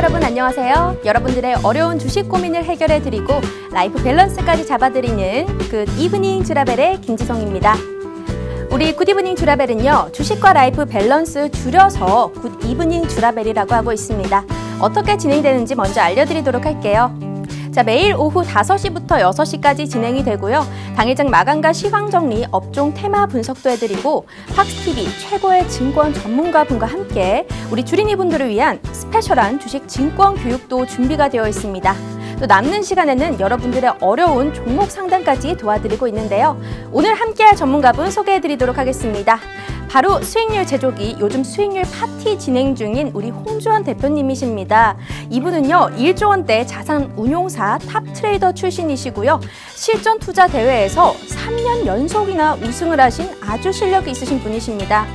여러분 안녕하세요. 여러분들의 어려운 주식 고민을 해결해드리고 라이프 밸런스까지 잡아드리는 굿 이브닝 주라벨의 김지성입니다. 우리 굿 이브닝 주라벨은요, 주식과 라이프 밸런스 줄여서 굿 이브닝 주라벨이라고 하고 있습니다. 어떻게 진행되는지 먼저 알려드리도록 할게요. 자, 매일 오후 5시부터 6시까지 진행이 되고요. 당일장 마감과 시황 정리, 업종 테마 분석도 해드리고 팍스TV 최고의 증권 전문가분과 함께 우리 주린이분들을 위한 스페셜한 주식 증권 교육도 준비가 되어 있습니다. 또 남는 시간에는 여러분들의 어려운 종목 상담까지 도와드리고 있는데요. 오늘 함께할 전문가분 소개해드리도록 하겠습니다. 바로 수익률 제조기, 요즘 수익률 파티 진행 중인 우리 홍주원 대표님이십니다. 이분은요, 1조 원대 자산 운용사 탑 트레이더 출신이시고요. 실전 투자 대회에서 3년 연속이나 우승을 하신 아주 실력이 있으신 분이십니다.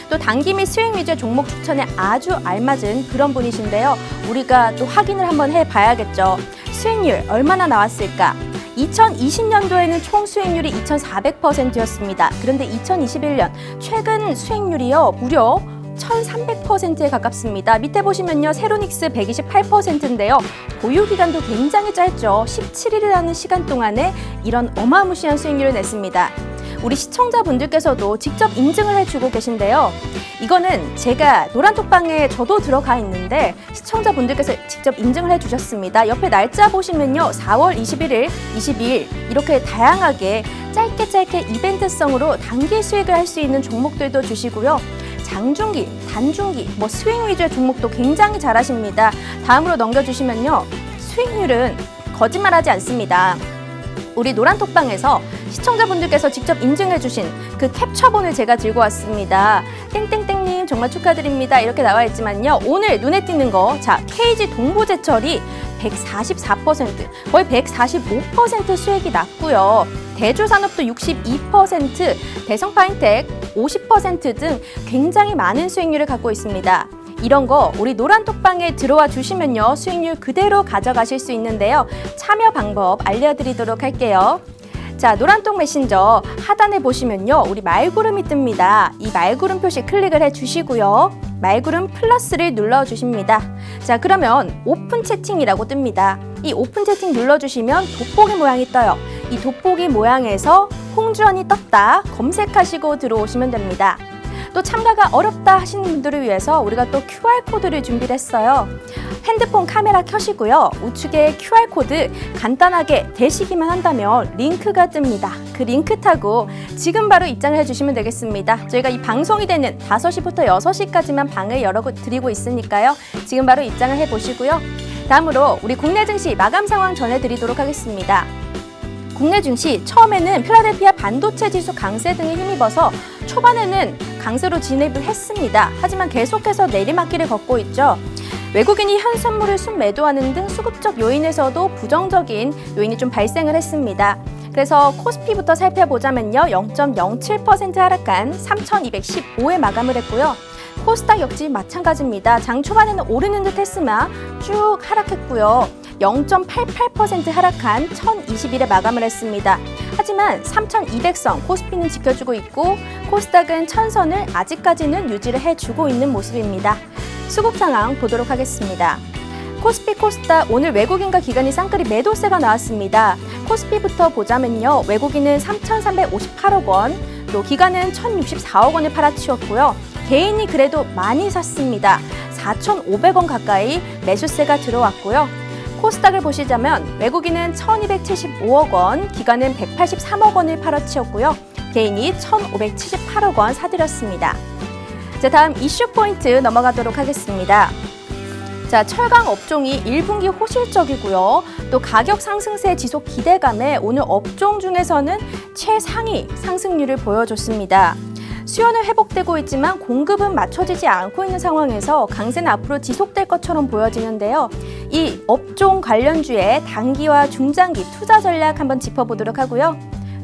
또 단기 및 수익 위주의 종목 추천에 아주 알맞은 그런 분이신데요. 우리가 또 확인을 한번 해봐야겠죠. 수익률 얼마나 나왔을까? 2020년도에는 총 수익률이 2,400%였습니다. 그런데 2021년 최근 수익률이요, 무려 1,300%에 가깝습니다. 밑에 보시면요, 세로닉스 128%인데요. 보유 기간도 굉장히 짧죠. 17일이라는 시간 동안에 이런 어마무시한 수익률을 냈습니다. 우리 시청자분들께서도 직접 인증을 해주고 계신데요. 이거는 제가 노란톡방에 저도 들어가 있는데 시청자분들께서 직접 인증을 해주셨습니다. 옆에 날짜 보시면요, 4월 21일, 22일 이렇게 다양하게 짧게 이벤트성으로 단기 수익을 할 수 있는 종목들도 주시고요. 장중기, 단중기, 스윙 위주의 종목도 굉장히 잘하십니다. 다음으로 넘겨주시면요, 수익률은 거짓말하지 않습니다. 우리 노란톡방에서 시청자분들께서 직접 인증해주신 그 캡처본을 제가 들고 왔습니다. 땡땡땡님 정말 축하드립니다. 이렇게 나와 있지만요, 오늘 눈에 띄는 거, 자, KG 동부제철이 144%, 거의 145% 수익이 났고요. 대주산업도 62%, 대성파인텍 50% 등 굉장히 많은 수익률을 갖고 있습니다. 이런 거 우리 노란톡방에 들어와 주시면요, 수익률 그대로 가져가실 수 있는데요. 참여 방법 알려드리도록 할게요. 자, 노란톡 메신저 하단에 보시면요, 우리 말구름이 뜹니다. 이 말구름 표시 클릭을 해주시고요. 말구름 플러스를 눌러주십니다. 자, 그러면 오픈 채팅이라고 뜹니다. 이 오픈 채팅 눌러주시면 돋보기 모양이 떠요. 이 돋보기 모양에서 홍주원이 떴다 검색하시고 들어오시면 됩니다. 또 참가가 어렵다 하시는 분들을 위해서 우리가 또 QR코드를 준비를 했어요. 핸드폰 카메라 켜시고요. 우측에 QR코드 간단하게 대시기만 한다면 링크가 뜹니다. 그 링크 타고 지금 바로 입장을 해주시면 되겠습니다. 저희가 이 방송이 되는 5시부터 6시까지만 방을 열어드리고 있으니까요. 지금 바로 입장을 해보시고요. 다음으로 우리 국내 증시 마감 상황 전해드리도록 하겠습니다. 국내 증시 처음에는 필라델피아 반도체 지수 강세 등에 힘입어서 초반에는 강세로 진입을 했습니다. 하지만 계속해서 내리막길을 걷고 있죠. 외국인이 현선물을 순매도하는 등 수급적 요인에서도 부정적인 요인이 좀 발생을 했습니다. 그래서 코스피부터 살펴보자면요, 0.07% 하락한 3,215에 마감을 했고요. 코스닥 역시 마찬가지입니다. 장 초반에는 오르는 듯 했으나 쭉 하락했고요. 0.88% 하락한 1,021에 마감을 했습니다. 하지만 3,200선 코스피는 지켜주고 있고 코스닥은 1,000선을 아직까지는 유지를 해주고 있는 모습입니다. 수급 상황 보도록 하겠습니다. 코스피 코스닥 오늘 외국인과 기관이 쌍끌이 매도세가 나왔습니다. 코스피부터 보자면요, 외국인은 3,358억 원, 또 기관은 1,064억 원을 팔아치웠고요. 개인이 그래도 많이 샀습니다. 4,500원 가까이 매수세가 들어왔고요. 코스닥을 보시자면 외국인은 1,275억 원, 기관은 183억 원을 팔아치웠고요. 개인이 1,578억 원 사들였습니다. 자, 다음 이슈 포인트 넘어가도록 하겠습니다. 자, 철강 업종이 1분기 호실적이고요. 또 가격 상승세 지속 기대감에 오늘 업종 중에서는 최상위 상승률을 보여줬습니다. 수요는 회복되고 있지만 공급은 맞춰지지 않고 있는 상황에서 강세는 앞으로 지속될 것처럼 보여지는데요. 이 업종 관련주의 단기와 중장기 투자 전략 한번 짚어보도록 하고요.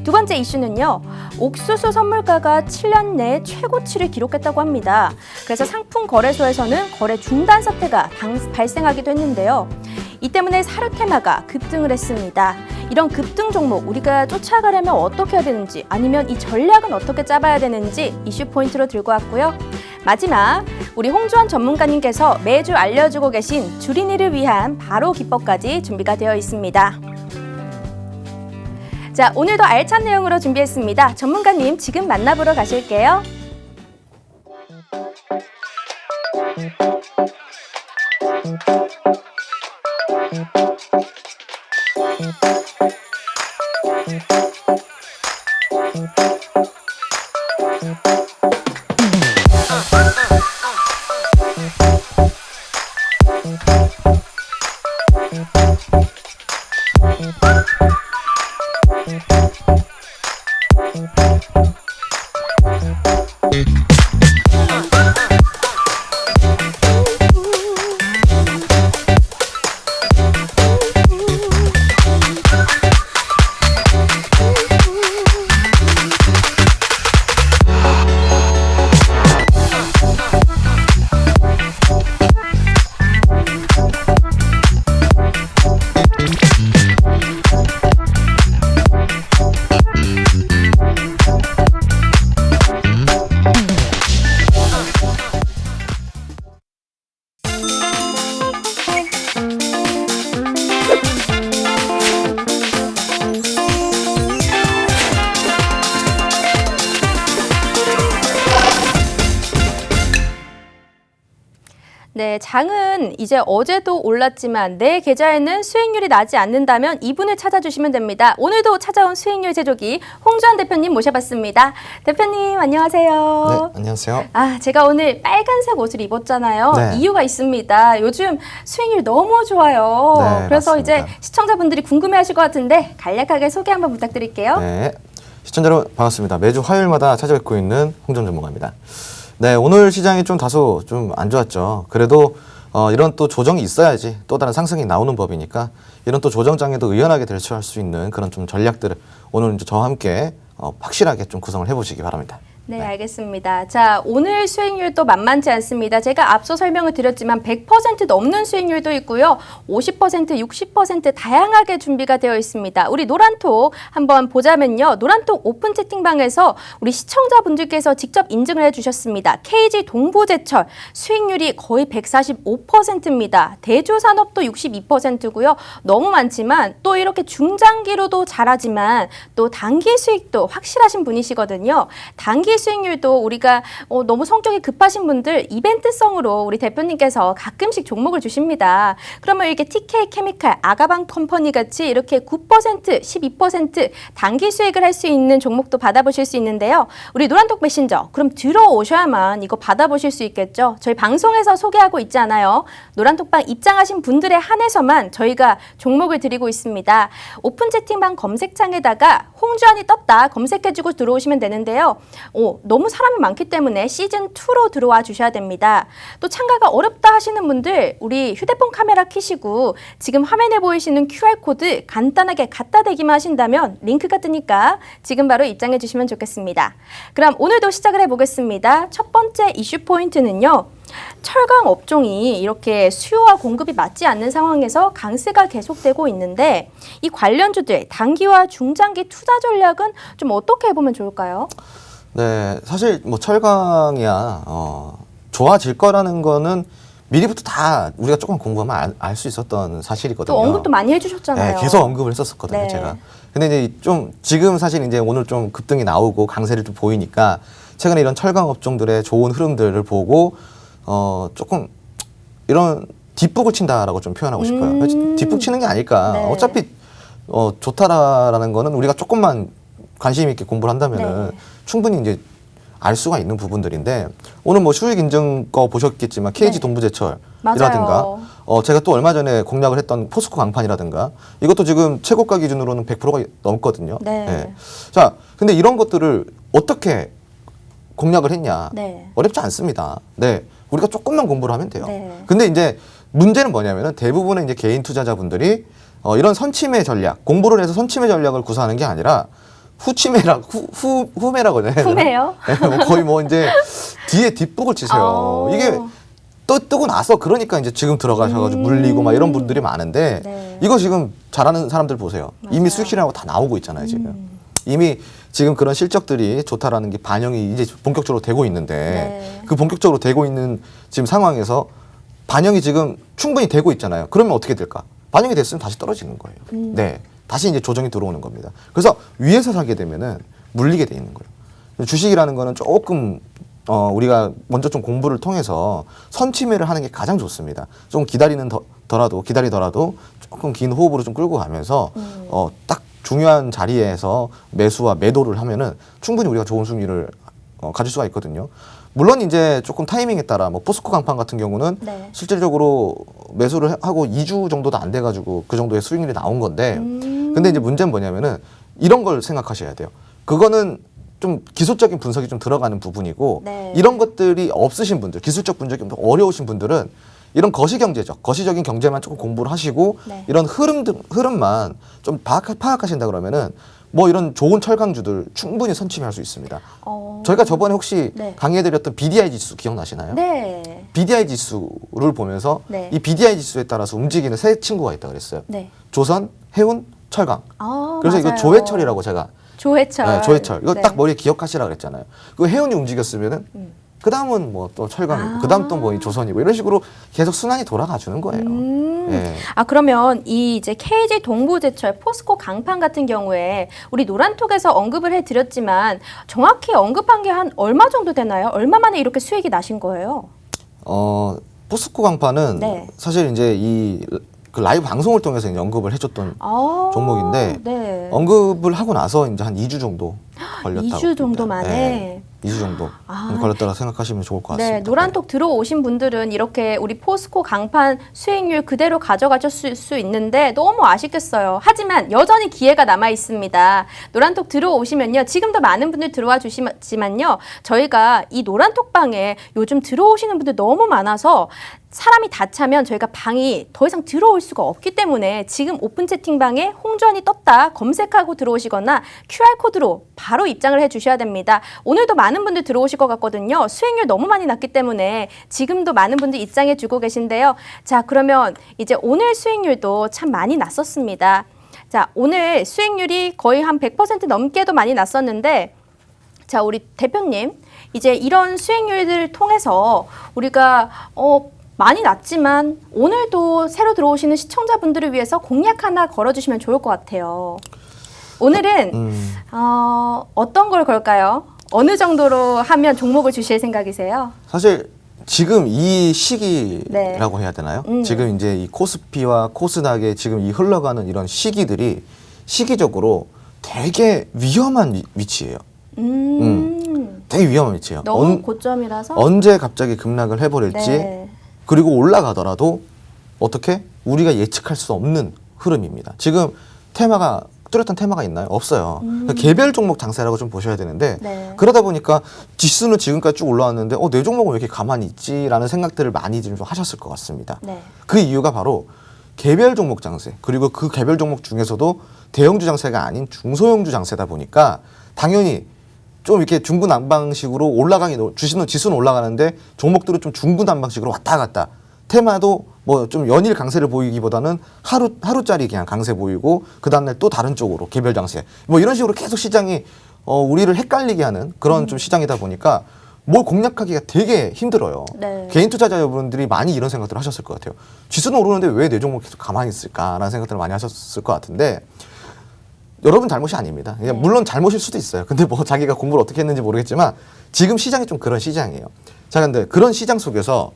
두 번째 이슈는요, 옥수수 선물가가 7년 내 최고치를 기록했다고 합니다. 그래서 상품 거래소에서는 거래 중단 사태가 발생하기도 했는데요. 이 때문에 사르테마가 급등을 했습니다. 이런 급등 종목 우리가 쫓아가려면 어떻게 해야 되는지, 아니면 이 전략은 어떻게 짜봐야 되는지 이슈 포인트로 들고 왔고요. 마지막 우리 홍주환 전문가님께서 매주 알려주고 계신 주린이를 위한 바로 기법까지 준비가 되어 있습니다. 자, 오늘도 알찬 내용으로 준비했습니다. 전문가님 지금 만나보러 가실게요. 네, 장은 이제 어제도 올랐지만 내 계좌에는 수익률이 나지 않는다면 이분을 찾아주시면 됩니다. 오늘도 찾아온 수익률 제조기 홍주환 대표님 모셔봤습니다. 대표님 안녕하세요. 네, 안녕하세요. 제가 오늘 빨간색 옷을 입었잖아요. 네. 이유가 있습니다. 요즘 수익률 너무 좋아요. 네, 그래서 맞습니다. 이제 시청자분들이 궁금해하실 것 같은데 간략하게 소개 한번 부탁드릴게요. 네, 시청자 여러분 반갑습니다. 매주 화요일마다 찾아뵙고 있는 홍정 전문가입니다. 네, 오늘 시장이 좀 다소 좀 안 좋았죠. 그래도 이런 또 조정이 있어야지 또 다른 상승이 나오는 법이니까 이런 또 조정장에도 의연하게 대처할 수 있는 그런 좀 전략들을 오늘 이제 저와 함께 확실하게 좀 구성을 해보시기 바랍니다. 네, 알겠습니다. 자, 오늘 수익률도 만만치 않습니다. 제가 앞서 설명을 드렸지만 100% 넘는 수익률도 있고요. 50%, 60% 다양하게 준비가 되어 있습니다. 우리 노란톡 한번 보자면요. 노란톡 오픈 채팅방에서 우리 시청자분들께서 직접 인증을 해주셨습니다. KG 동부제철 수익률이 거의 145%입니다. 대주산업도 62%고요. 너무 많지만 또 이렇게 중장기로도 잘하지만 또 단기 수익도 확실하신 분이시거든요. 단기 수익률도 우리가 너무 성격이 급하신 분들 이벤트성으로 우리 대표님께서 가끔씩 종목을 주십니다. 그러면 이렇게 TK 케미칼, 아가방 컴퍼니 같이 이렇게 9%, 12% 단기 수익을 할 수 있는 종목도 받아보실 수 있는데요. 우리 노란톡 메신저 그럼 들어오셔야만 이거 받아보실 수 있겠죠. 저희 방송에서 소개하고 있지 않아요. 노란톡방 입장하신 분들에 한해서만 저희가 종목을 드리고 있습니다. 오픈 채팅방 검색창에다가 홍주환이 떴다 검색해주고 들어오시면 되는데요. 너무 사람이 많기 때문에 시즌2로 들어와 주셔야 됩니다. 또 참가가 어렵다 하시는 분들 우리 휴대폰 카메라 켜시고 지금 화면에 보이시는 QR코드 간단하게 갖다 대기만 하신다면 링크가 뜨니까 지금 바로 입장해 주시면 좋겠습니다. 그럼 오늘도 시작을 해보겠습니다. 첫 번째 이슈 포인트는요. 철강 업종이 이렇게 수요와 공급이 맞지 않는 상황에서 강세가 계속되고 있는데 이 관련주들 단기와 중장기 투자 전략은 좀 어떻게 해보면 좋을까요? 네, 사실 뭐 철강이야 좋아질 거라는 거는 미리부터 다 우리가 조금 공부하면 알 수 있었던 사실이거든요. 또 언급도 많이 해주셨잖아요. 네, 계속 언급을 했었거든요, 네. 제가. 근데 이제 좀 지금 사실 이제 오늘 좀 급등이 나오고 강세를 좀 보이니까 최근에 이런 철강 업종들의 좋은 흐름들을 보고 조금 이런 뒷북을 친다라고 좀 표현하고 싶어요. 뒷북 치는 게 아닐까. 네. 어차피 좋다라는 거는 우리가 조금만 관심 있게 공부를 한다면은 네. 충분히 이제 알 수가 있는 부분들인데 오늘 뭐 수익 인증 거 보셨겠지만 KG 네. 동부제철이라든가 제가 또 얼마 전에 공략을 했던 포스코 강판이라든가 이것도 지금 최고가 기준으로는 100%가 넘거든요. 네. 네. 자, 근데 이런 것들을 어떻게 공략을 했냐? 네. 어렵지 않습니다. 네, 우리가 조금만 공부를 하면 돼요. 네. 근데 이제 문제는 뭐냐면은 대부분의 이제 개인 투자자분들이 이런 선침해 전략, 공부를 해서 선침해 전략을 구사하는 게 아니라 후매라고 하잖아요. 후매요? 네, 뭐 거의 뭐 이제 뒤에 뒷북을 치세요. 이게 뜨고 나서 그러니까 이제 지금 들어가셔가지고 물리고 막 이런 분들이 많은데 네. 이거 지금 잘하는 사람들 보세요. 맞아요. 이미 수익 실현하고 다 나오고 있잖아요, 지금. 이미 지금 그런 실적들이 좋다라는 게 반영이 이제 본격적으로 되고 있는데 네. 그 본격적으로 되고 있는 지금 상황에서 반영이 지금 충분히 되고 있잖아요. 그러면 어떻게 될까? 반영이 됐으면 다시 떨어지는 거예요. 네, 다시 이제 조정이 들어오는 겁니다. 그래서 위에서 사게 되면은 물리게 돼 있는 거예요. 주식이라는 거는 조금 우리가 먼저 좀 공부를 통해서 선취매를 하는 게 가장 좋습니다. 좀 기다리더라도 조금 긴 호흡으로 좀 끌고 가면서 딱 중요한 자리에서 매수와 매도를 하면은 충분히 우리가 좋은 수익률을 가질 수가 있거든요. 물론 이제 조금 타이밍에 따라 뭐 포스코 강판 같은 경우는 네. 실질적으로 매수를 하고 2주 정도도 안 돼가지고 그 정도의 수익률이 나온 건데 근데 이제 문제는 뭐냐면은 이런 걸 생각하셔야 돼요. 그거는 좀 기술적인 분석이 좀 들어가는 부분이고 네. 이런 것들이 없으신 분들, 기술적 분석이 좀 어려우신 분들은 이런 거시적인 경제만 조금 공부를 하시고 네. 이런 흐름만 좀 파악하신다 그러면은 뭐 이런 좋은 철강주들 충분히 선취할 수 있습니다. 저희가 저번에 혹시 네. 강의해드렸던 BDI 지수 기억나시나요? 네. BDI 지수를 보면서 네. 이 BDI 지수에 따라서 움직이는 세 친구가 있다 그랬어요. 네. 조선, 해운, 철강. 아, 그래서 맞아요. 이거 조해철이라고 제가 조해철. 네, 조해철. 이거 네. 딱 머리에 기억하시라 그랬잖아요. 그 해운이 움직였으면은 그 다음은 뭐 또 철강이고 그 다음 또 뭐 조선이고 이런 식으로 계속 순환이 돌아가 주는 거예요. 예. 아, 그러면 이 이제 KG 동부제철, 포스코 강판 같은 경우에 우리 노란톡에서 언급을 해드렸지만 정확히 언급한 게 한 얼마 정도 되나요? 얼마 만에 이렇게 수익이 나신 거예요? 포스코 강판은 네. 사실 이제 그 라이브 방송을 통해서 이제 언급을 해줬던 종목인데 네. 언급을 하고 나서 이제 한 2주 정도 걸렸다고. 2주 정도 봅니다. 만에. 네. 2주 정도 걸렸다고 생각하시면 좋을 것 같습니다. 네, 노란톡 들어오신 분들은 이렇게 우리 포스코 강판 수익률 그대로 가져가실 수 있는데 너무 아쉽겠어요. 하지만 여전히 기회가 남아 있습니다. 노란톡 들어오시면요. 지금도 많은 분들 들어와 주시지만요. 저희가 이 노란톡방에 요즘 들어오시는 분들 너무 많아서 사람이 다 차면 저희가 방이 더 이상 들어올 수가 없기 때문에 지금 오픈 채팅방에 홍전이 떴다 검색하고 들어오시거나 QR코드로 바로 입장을 해주셔야 됩니다. 오늘도 많은 분들 들어오실 것 같거든요. 수익률 너무 많이 났기 때문에 지금도 많은 분들 입장해 주고 계신데요. 자, 그러면 이제 오늘 수익률도 참 많이 났었습니다. 자, 오늘 수익률이 거의 한 100% 넘게도 많이 났었는데 자, 우리 대표님 이제 이런 수익률들을 통해서 우리가 많이 났지만 오늘도 새로 들어오시는 시청자분들을 위해서 공약 하나 걸어주시면 좋을 것 같아요. 오늘은 어떤 걸 걸까요? 어느 정도로 하면 종목을 주실 생각이세요? 사실 지금 이 시기라고 해야 되나요? 지금 이제 이 코스피와 코스닥의 지금 이 흘러가는 이런 시기들이 시기적으로 되게 위험한 위치예요. 되게 위험한 위치예요. 너무 고점이라서 언제 갑자기 급락을 해버릴지 네. 그리고 올라가더라도 어떻게 우리가 예측할 수 없는 흐름입니다. 지금 뚜렷한 테마가 있나요? 없어요. 그러니까 개별 종목 장세라고 좀 보셔야 되는데 네. 그러다 보니까 지수는 지금까지 쭉 올라왔는데 내 종목은 왜 이렇게 가만히 있지라는 생각들을 많이 좀 하셨을 것 같습니다. 네. 그 이유가 바로 개별 종목 장세 그리고 그 개별 종목 중에서도 대형주 장세가 아닌 중소형주 장세다 보니까 당연히 좀 이렇게 중구난방식으로 지수는 올라가는데 종목들은 좀 중구난방식으로 왔다 갔다. 테마도 뭐 좀 연일 강세를 보이기보다는 하루짜리 그냥 강세 보이고 그 다음날 또 다른 쪽으로 개별 장세. 뭐 이런 식으로 계속 시장이 우리를 헷갈리게 하는 그런 좀 시장이다 보니까 뭘 공략하기가 되게 힘들어요. 네. 개인 투자자 여러분들이 많이 이런 생각들을 하셨을 것 같아요. 지수는 오르는데 왜 내 종목 계속 가만히 있을까라는 생각들을 많이 하셨을 것 같은데 여러분 잘못이 아닙니다. 그냥 물론 잘못일 수도 있어요. 근데 뭐 자기가 공부를 어떻게 했는지 모르겠지만 지금 시장이 좀 그런 시장이에요. 자, 근데 그런 시장 속에서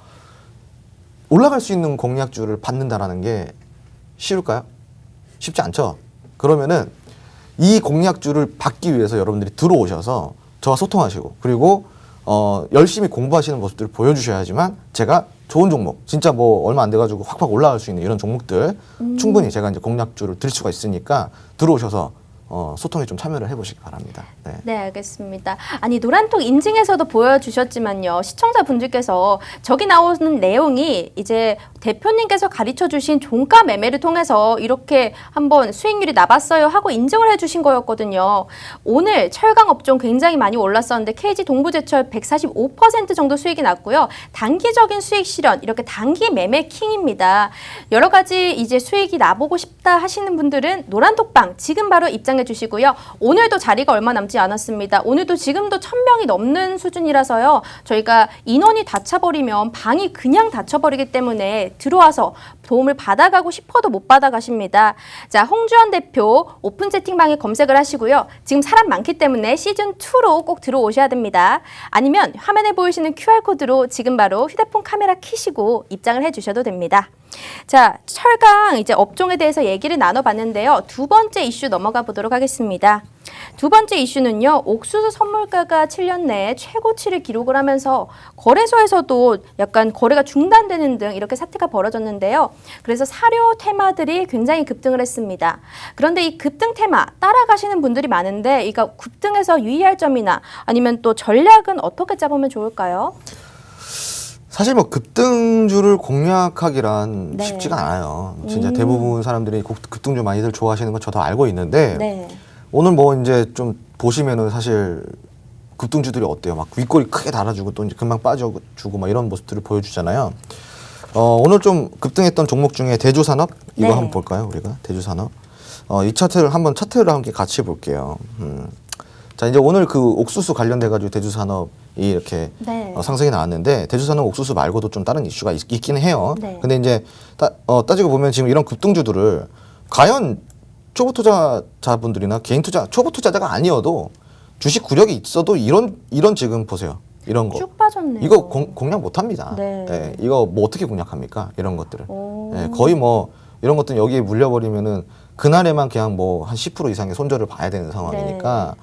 올라갈 수 있는 공략주를 받는다라는 게 쉬울까요? 쉽지 않죠. 그러면은 이 공략주를 받기 위해서 여러분들이 들어오셔서 저와 소통하시고 그리고 열심히 공부하시는 모습들을 보여주셔야지만 제가 좋은 종목, 진짜 뭐 얼마 안 돼가지고 확확 올라갈 수 있는 이런 종목들 충분히 제가 이제 공략주를 드릴 수가 있으니까 들어오셔서 소통에 좀 참여를 해보시기 바랍니다. 네. 네, 알겠습니다. 아니, 노란톡 인증에서도 보여주셨지만요. 시청자분들께서 저기 나오는 내용이 이제 대표님께서 가르쳐주신 종가 매매를 통해서 이렇게 한번 수익률이 나봤어요 하고 인증을 해주신 거였거든요. 오늘 철강 업종 굉장히 많이 올랐었는데 KG 동부제철 145% 정도 수익이 났고요. 단기적인 수익 실현, 이렇게 단기 매매 킹입니다. 여러 가지 이제 수익이 나보고 싶다 하시는 분들은 노란톡방 지금 바로 입장해 입장해 주시고요. 오늘도 자리가 얼마 남지 않았습니다. 오늘도 지금도 1000명이 넘는 수준이라서요. 저희가 인원이 닫혀버리면 방이 그냥 닫혀버리기 때문에 들어와서 도움을 받아가고 싶어도 못 받아가십니다. 자, 홍주연 대표 오픈 채팅방에 검색을 하시고요. 지금 사람 많기 때문에 시즌2로 꼭 들어오셔야 됩니다. 아니면 화면에 보이시는 QR코드로 지금 바로 휴대폰 카메라 켜시고 입장을 해주셔도 됩니다. 자, 철강 이제 업종에 대해서 얘기를 나눠봤는데요. 두 번째 이슈 넘어가 보도록 하겠습니다. 두 번째 이슈는요. 옥수수 선물가가 7년 내에 최고치를 기록을 하면서 거래소에서도 약간 거래가 중단되는 등 이렇게 사태가 벌어졌는데요. 그래서 사료 테마들이 굉장히 급등을 했습니다. 그런데 이 급등 테마 따라가시는 분들이 많은데 이거 급등에서 유의할 점이나 아니면 또 전략은 어떻게 짜보면 좋을까요? 사실 뭐 급등주를 공략하기란 네. 쉽지가 않아요. 진짜 대부분 사람들이 급등주 많이들 좋아하시는 건 저도 알고 있는데 네. 오늘 뭐 이제 좀 보시면은 사실 급등주들이 어때요? 막 윗꼬리 크게 달아주고 또 이제 금방 빠져주고 막 이런 모습들을 보여주잖아요. 오늘 좀 급등했던 종목 중에 대주산업 이거 네. 한번 볼까요? 우리가 대주산업 이 차트를 함께 같이 볼게요. 자 이제 오늘 그 옥수수 관련돼 가지고 대주산업이 이렇게 네. 상승이 나왔는데 대주산업 옥수수 말고도 좀 다른 이슈가 있긴 해요. 네. 근데 이제 따지고 보면 지금 이런 급등주들을 과연 초보 투자자분들이나 개인 초보 투자자가 아니어도 주식 구력이 있어도 이런 지금 보세요. 이런 거. 쭉 빠졌네요. 이거 공략 못 합니다. 네. 예, 이거 뭐 어떻게 공략합니까? 이런 것들을. 오. 예, 거의 뭐 이런 것들은 여기에 물려버리면은 그날에만 그냥 뭐 한 10% 이상의 손절을 봐야 되는 상황이니까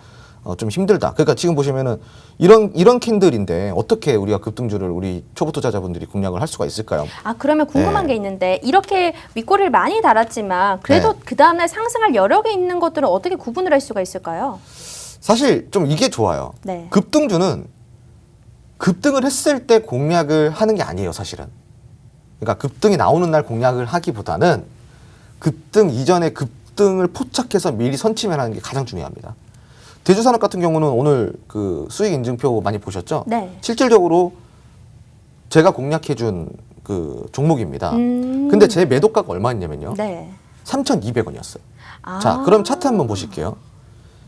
좀 힘들다. 그러니까 지금 보시면은 이런 캔들인데 어떻게 우리가 급등주를 우리 초보 투자자분들이 공략을 할 수가 있을까요? 아, 그러면 궁금한 네. 게 있는데 이렇게 윗꼬리를 많이 달았지만 그래도 네. 그 다음날 상승할 여력이 있는 것들은 어떻게 구분을 할 수가 있을까요? 사실 좀 이게 좋아요. 네. 급등주는 급등을 했을 때 공략을 하는 게 아니에요, 사실은. 그러니까 급등이 나오는 날 공략을 하기보다는 급등 이전에 급등을 포착해서 미리 선취하는 게 가장 중요합니다. 대주산업 같은 경우는 오늘 그 수익 인증표 많이 보셨죠? 네. 실질적으로 제가 공략해준 그 종목입니다. 음. 근데 제 매도가가 얼마였냐면요. 네. 3,200원이었어요. 아. 자, 그럼 차트 한번 보실게요.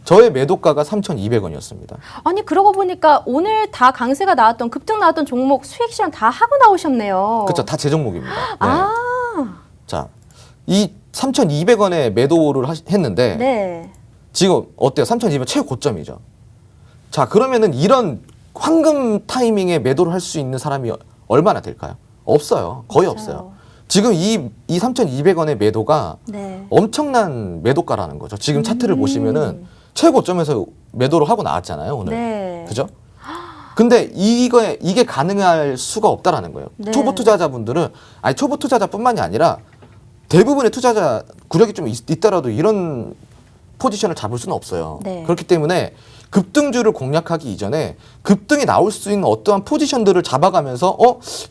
저의 매도가가 3,200원이었습니다. 아니, 그러고 보니까 오늘 다 강세가 나왔던 급등 나왔던 종목 수익 실현 다 하고 나오셨네요. 그렇죠. 다 제 종목입니다. 네. 아. 자, 이 3,200원에 매도를 했는데 네. 지금 어때요? 3,200원 최고점이죠. 자, 그러면은 이런 황금 타이밍에 매도를 할 수 있는 사람이 얼마나 될까요? 없어요. 거의 맞아요. 없어요. 지금 이 3,200원의 매도가 네. 엄청난 매도가라는 거죠. 지금 차트를 보시면은 최고점에서 매도를 하고 나왔잖아요, 오늘. 네. 그죠? 근데 이게 가능할 수가 없다라는 거예요. 네. 초보 투자자분들은 아니 초보 투자자뿐만이 아니라 대부분의 투자자 구력이 좀 있더라도 이런 포지션을 잡을 수는 없어요. 네. 그렇기 때문에 급등주를 공략하기 이전에 급등이 나올 수 있는 어떠한 포지션들을 잡아가면서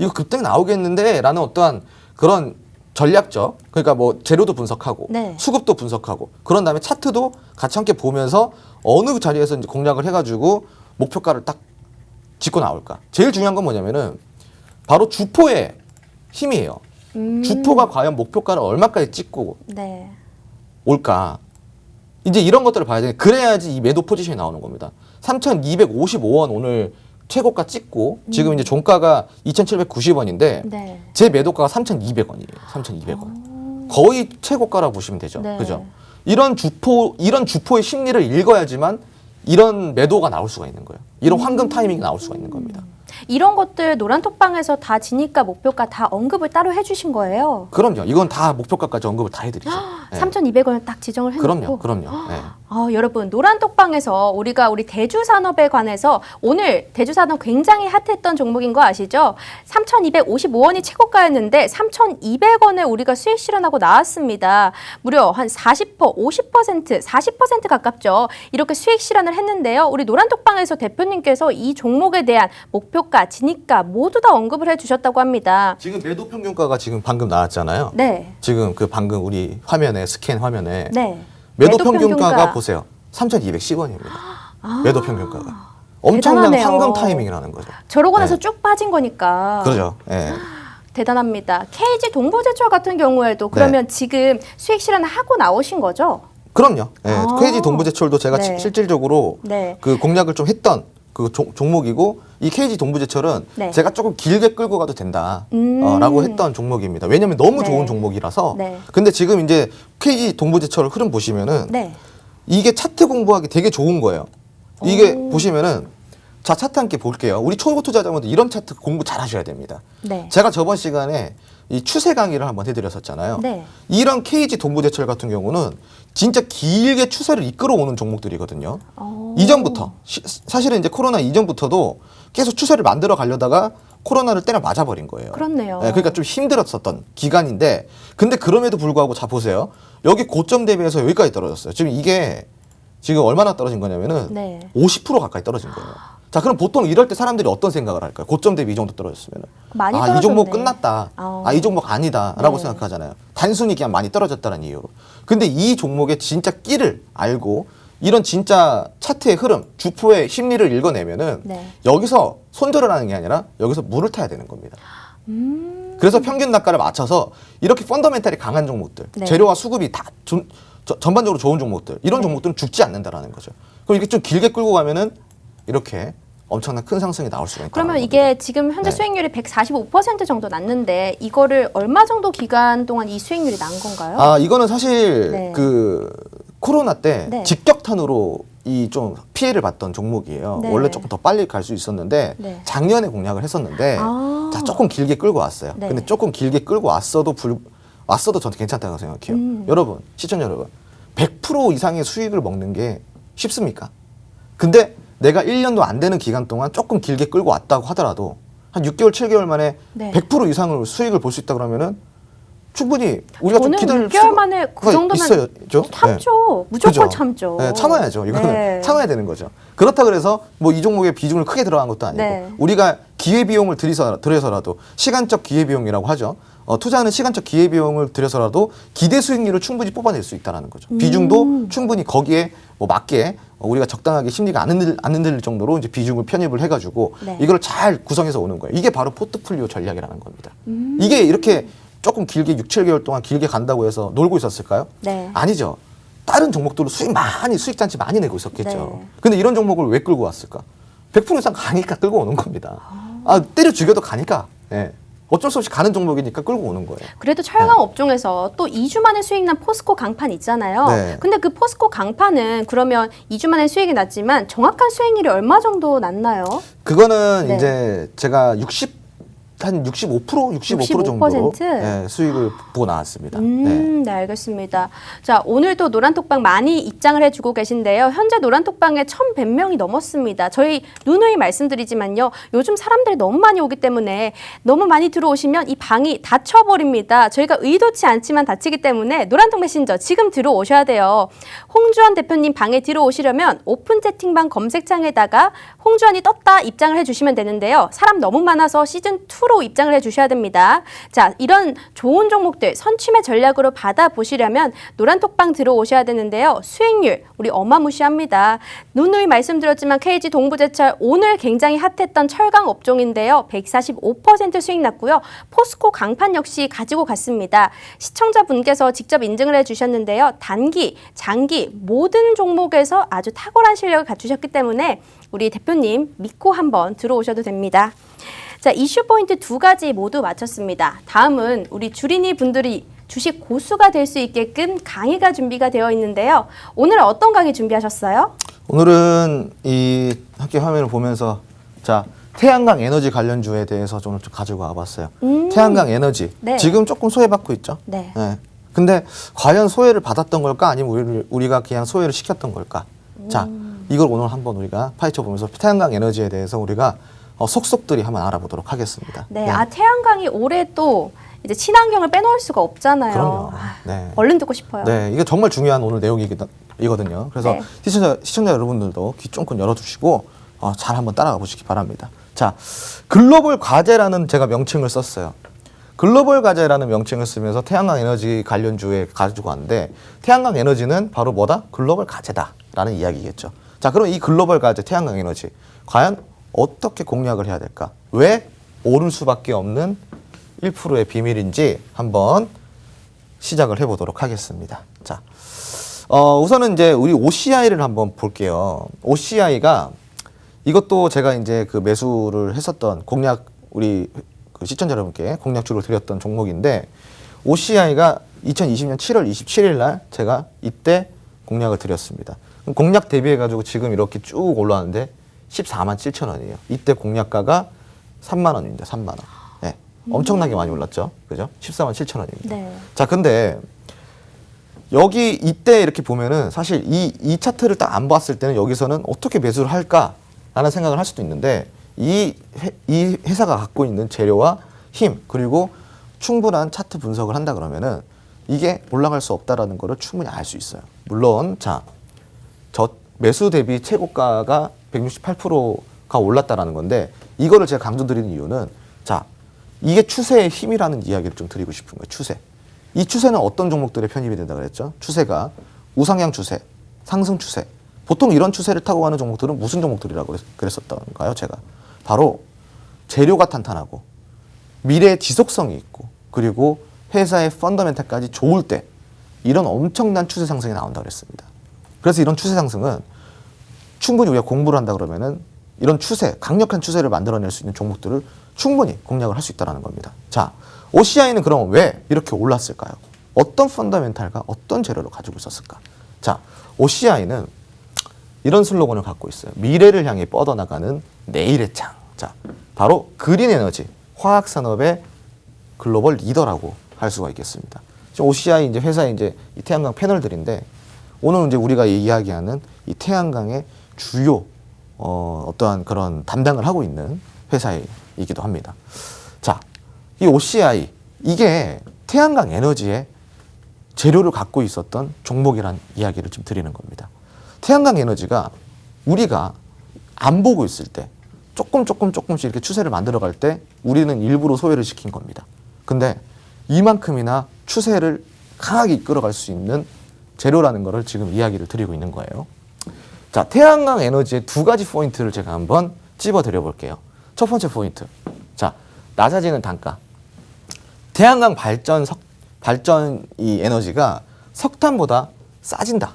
이거 급등이 나오겠는데 라는 어떠한 그런 전략적, 그러니까 뭐 재료도 분석하고 네. 수급도 분석하고 그런 다음에 차트도 같이 함께 보면서 어느 자리에서 이제 공략을 해가지고 목표가를 딱 짚고 나올까. 제일 중요한 건 뭐냐면은 바로 주포의 힘이에요. 주포가 과연 목표가를 얼마까지 찍고 네. 올까. 이제 이런 것들을 봐야 돼. 그래야지 이 매도 포지션이 나오는 겁니다. 3,255원 오늘 최고가 찍고 지금 이제 종가가 2,790원인데 네. 제 매도가가 3,200원이에요. 3,200원. 거의 최고가라고 보시면 되죠. 네. 그죠? 이런 주포의 심리를 읽어야지만 이런 매도가 나올 수가 있는 거예요. 이런 황금 타이밍이 나올 수가 있는 겁니다. 이런 것들 노란톡방에서 다 지니까 목표가 다 언급을 따로 해주신 거예요. 그럼요. 이건 다 목표가까지 언급을 다 해드리죠. 네. 3,200원을 딱 지정을 해놓고. 그럼요. 네. 여러분 노란톡방에서 우리 대주산업에 관해서 오늘 대주산업 굉장히 핫했던 종목인 거 아시죠? 3,255원이 최고가였는데 3,200원에 우리가 수익 실현하고 나왔습니다. 무려 한 40% 가깝죠. 이렇게 수익 실현을 했는데요. 우리 노란톡방에서 대표님께서 이 종목에 대한 목표가, 진입가 모두 다 언급을 해주셨다고 합니다. 지금 매도 평균가가 지금 방금 나왔잖아요. 네. 지금 그 방금 우리 화면에 스캔 화면에 네. 매도 평균가가 보세요. 3,210원입니다. 매도 평균가가. 엄청난 대단하네요. 황금 타이밍이라는 거죠. 저러고 나서 네. 쭉 빠진 거니까. 그러죠. 예. 대단합니다. KG 동부제철 같은 경우에도 그러면 지금 수익 실현을 하고 나오신 거죠? 그럼요. 예, 아. KG 동부제철도 제가 네. 실질적으로 네. 그 공략을 좀 했던 그 종목이고 이 KG 동부제철은 네. 제가 조금 길게 끌고 가도 된다. 음. 라고 했던 종목입니다. 왜냐면 너무 네. 좋은 종목이라서. 네. 근데 지금 이제 KG 동부제철 흐름 보시면은 네. 이게 차트 공부하기 되게 좋은 거예요. 이게 오. 보시면은 자 차트 함께 볼게요. 우리 초보 투자자분들 이런 차트 공부 잘 하셔야 됩니다. 네. 제가 저번 시간에 이 추세 강의를 한번 해드렸었잖아요. 네. 이런 KG 동부제철 같은 경우는 진짜 길게 추세를 이끌어오는 종목들이거든요. 이전부터 사실은 이제 코로나 이전부터도 계속 추세를 만들어 가려다가 코로나를 때려 맞아버린 거예요. 그렇네요. 네, 그러니까 좀 힘들었었던 기간인데 근데 그럼에도 불구하고 자 보세요. 여기 고점 대비해서 여기까지 떨어졌어요. 지금 이게 지금 얼마나 떨어진 거냐면은 네. 50% 가까이 떨어진 거예요. 자 그럼 보통 이럴 때 사람들이 어떤 생각을 할까요? 고점 대비 이 정도 떨어졌으면 많이 이 종목 떨어졌네. 끝났다. 아. 이 종목 아니다라고 네. 생각하잖아요. 단순히 그냥 많이 떨어졌다는 이유로. 근데 이 종목의 진짜 끼를 알고 이런 진짜 차트의 흐름, 주포의 심리를 읽어내면은 네. 여기서 손절을 하는 게 아니라 여기서 물을 타야 되는 겁니다. 그래서 평균 단가를 맞춰서 이렇게 펀더멘탈이 강한 종목들, 네. 재료와 수급이 다 전반적으로 좋은 종목들, 이런 종목들은 죽지 않는다라는 거죠. 그럼 이렇게 좀 길게 끌고 가면은 이렇게 엄청난 큰 상승이 나올 수가 있다. 그러면 이게 지금 현재 네. 수익률이 145% 정도 났는데 이거를 얼마 정도 기간 동안 이 수익률이 난 건가요? 이거는 사실 네. 그 코로나 때 네. 직격탄으로 이 좀 피해를 봤던 종목이에요. 네. 원래 조금 더 빨리 갈 수 있었는데 네. 작년에 공략을 했었는데 아. 자 조금 길게 끌고 왔어요. 네. 근데 조금 길게 끌고 왔어도 저는 괜찮다고 생각해요. 여러분, 시청자 여러분, 100% 이상의 수익을 먹는 게 쉽습니까? 근데 내가 1년도 안 되는 기간 동안 조금 길게 끌고 왔다고 하더라도 한 6개월, 7개월 만에 네. 100% 이상을 수익을 볼 수 있다 그러면은 충분히 우리가 좀 저는 기다릴 6개월 만에 그 정도면 있어야죠. 참죠. 네. 무조건 그죠? 참죠. 네, 참아야죠. 이거는 네. 참아야 되는 거죠. 그렇다 그래서 뭐 이 종목에 비중을 크게 들어간 것도 아니고 네. 우리가 기회비용을 들여서라도 시간적 기회비용이라고 하죠. 투자하는 시간적 기회비용을 들여서라도 기대 수익률을 충분히 뽑아낼 수 있다는 거죠. 비중도 충분히 거기에 뭐 맞게 우리가 적당하게 심리가 안 흔들릴 정도로 이제 비중을 편입을 해가지고 네. 이걸 잘 구성해서 오는 거예요. 이게 바로 포트폴리오 전략이라는 겁니다. 이게 이렇게 조금 길게 6, 7개월 동안 길게 간다고 해서 놀고 있었을까요? 네. 아니죠. 다른 종목들로 수익 잔치 많이 내고 있었겠죠. 네. 근데 이런 종목을 왜 끌고 왔을까? 100% 이상 가니까 끌고 오는 겁니다. 때려 죽여도 가니까. 예. 어쩔 수 없이 가는 종목이니까 끌고 오는 거예요. 그래도 철강 업종에서 또 2주 만에 수익 난 포스코 강판 있잖아요. 네. 근데 그 포스코 강판은 그러면 2주 만에 수익이 났지만 정확한 수익률이 얼마 정도 났나요? 그거는 네. 이제 제가 한 65% 정도로 65%? 예, 수익을 보고 나왔습니다. 네. 네, 알겠습니다. 자, 오늘도 노란톡방 많이 입장을 해주고 계신데요. 현재 노란톡방에 1,100명이 넘었습니다. 저희 누누이 말씀드리지만요. 요즘 사람들이 너무 많이 오기 때문에 너무 많이 들어오시면 이 방이 닫혀버립니다. 저희가 의도치 않지만 닫히기 때문에 노란톡 메신저 지금 들어오셔야 돼요. 홍주환 대표님 방에 들어오시려면 오픈 채팅방 검색창에다가 홍주환이 떴다 입장을 해주시면 되는데요. 사람 너무 많아서 시즌2로 입장을 해주셔야 됩니다. 자, 이런 좋은 종목들 선취매 전략으로 받아보시려면 노란톡방 들어오셔야 되는데요. 수익률 우리 어마무시합니다. 누누이 말씀드렸지만 KG 동부제철 오늘 굉장히 핫했던 철강 업종인데요. 145% 수익 났고요. 포스코 강판 역시 가지고 갔습니다. 시청자분께서 직접 인증을 해주셨는데요. 단기, 장기 모든 종목에서 아주 탁월한 실력을 갖추셨기 때문에 우리 대표님 믿고 한번 들어오셔도 됩니다. 자, 이슈 포인트 2가지 모두 마쳤습니다. 다음은 우리 주린이 분들이 주식 고수가 될 수 있게끔 강의가 준비가 되어 있는데요. 오늘 어떤 강의 준비하셨어요? 오늘은 이 함께 화면을 보면서 자 태양광 에너지 관련주에 대해서 좀 가지고 와봤어요. 태양광 에너지 네. 지금 조금 소외받고 있죠. 네. 근데 과연 소외를 받았던 걸까 아니면 우리가 그냥 소외를 시켰던 걸까? 자 이걸 오늘 한번 우리가 파헤쳐 보면서 태양광 에너지에 대해서 우리가 속속들이 한번 알아보도록 하겠습니다. 네, 태양광이 올해 또 이제 친환경을 빼놓을 수가 없잖아요. 그럼요. 네. 얼른 듣고 싶어요. 네, 이게 정말 중요한 오늘 내용이거든요. 그래서 네. 시청자 여러분들도 귀 쫑긋 열어두시고 잘 한번 따라가 보시기 바랍니다. 자, 글로벌 과제라는 제가 명칭을 썼어요. 글로벌 과제라는 명칭을 쓰면서 태양광 에너지 관련주에 가지고 왔는데 태양광 에너지는 바로 뭐다? 글로벌 과제다라는 이야기겠죠. 자, 그럼 이 글로벌 과제 태양광 에너지 과연 어떻게 공략을 해야 될까? 왜 오를 수밖에 없는 1%의 비밀인지 한번 시작을 해보도록 하겠습니다. 자, 우선은 이제 우리 OCI를 한번 볼게요. OCI가 이것도 제가 이제 그 매수를 했었던 공략 우리 그 시청자 여러분께 공략주를 드렸던 종목인데 OCI가 2020년 7월 27일 날 제가 이때 공략을 드렸습니다. 공략 대비해 가지고 지금 이렇게 쭉 올라왔는데 14만 7천 원이에요. 이때 공략가가 3만 원입니다. 3만 원. 네. 엄청나게 많이 올랐죠. 그죠? 14만 7천 원입니다. 네. 자, 근데 여기 이때 이렇게 보면은 사실 이 차트를 딱 안 봤을 때는 여기서는 어떻게 매수를 할까라는 생각을 할 수도 있는데 이 회사가 갖고 있는 재료와 힘 그리고 충분한 차트 분석을 한다 그러면은 이게 올라갈 수 없다라는 거를 충분히 알 수 있어요. 물론 자, 저 매수 대비 최고가가 168%가 올랐다라는 건데 이거를 제가 강조드리는 이유는 자, 이게 추세의 힘이라는 이야기를 좀 드리고 싶은 거예요. 추세. 이 추세는 어떤 종목들에 편입이 된다 그랬죠? 추세가 우상향 추세, 상승 추세. 보통 이런 추세를 타고 가는 종목들은 무슨 종목들이라고 그랬었던가요? 제가 바로 재료가 탄탄하고 미래의 지속성이 있고 그리고 회사의 펀더멘탈까지 좋을 때 이런 엄청난 추세 상승이 나온다고 그랬습니다. 그래서 이런 추세 상승은 충분히 우리가 공부를 한다 그러면은 이런 추세, 강력한 추세를 만들어낼 수 있는 종목들을 충분히 공략을 할 수 있다는 겁니다. 자, OCI는 그럼 왜 이렇게 올랐을까요? 어떤 펀더멘탈과 어떤 재료를 가지고 있었을까? 자, OCI는 이런 슬로건을 갖고 있어요. 미래를 향해 뻗어나가는 내일의 창. 자, 바로 그린 에너지, 화학 산업의 글로벌 리더라고 할 수가 있겠습니다. OCI 이제 회사의 이제 이 태양광 패널들인데 오늘 이제 우리가 이야기하는 이 태양광의 주요 어떠한 그런 담당을 하고 있는 회사이기도 합니다. 자, 이 OCI 이게 태양광 에너지의 재료를 갖고 있었던 종목이란 이야기를 좀 드리는 겁니다. 태양광 에너지가 우리가 안 보고 있을 때 조금씩 이렇게 추세를 만들어갈 때 우리는 일부러 소외를 시킨 겁니다. 근데 이만큼이나 추세를 강하게 이끌어갈 수 있는 재료라는 거를 지금 이야기를 드리고 있는 거예요. 자, 태양광 에너지의 두 가지 포인트를 제가 한번 찝어 드려 볼게요. 첫 번째 포인트. 자, 낮아지는 단가. 태양광 발전 이 에너지가 석탄보다 싸진다.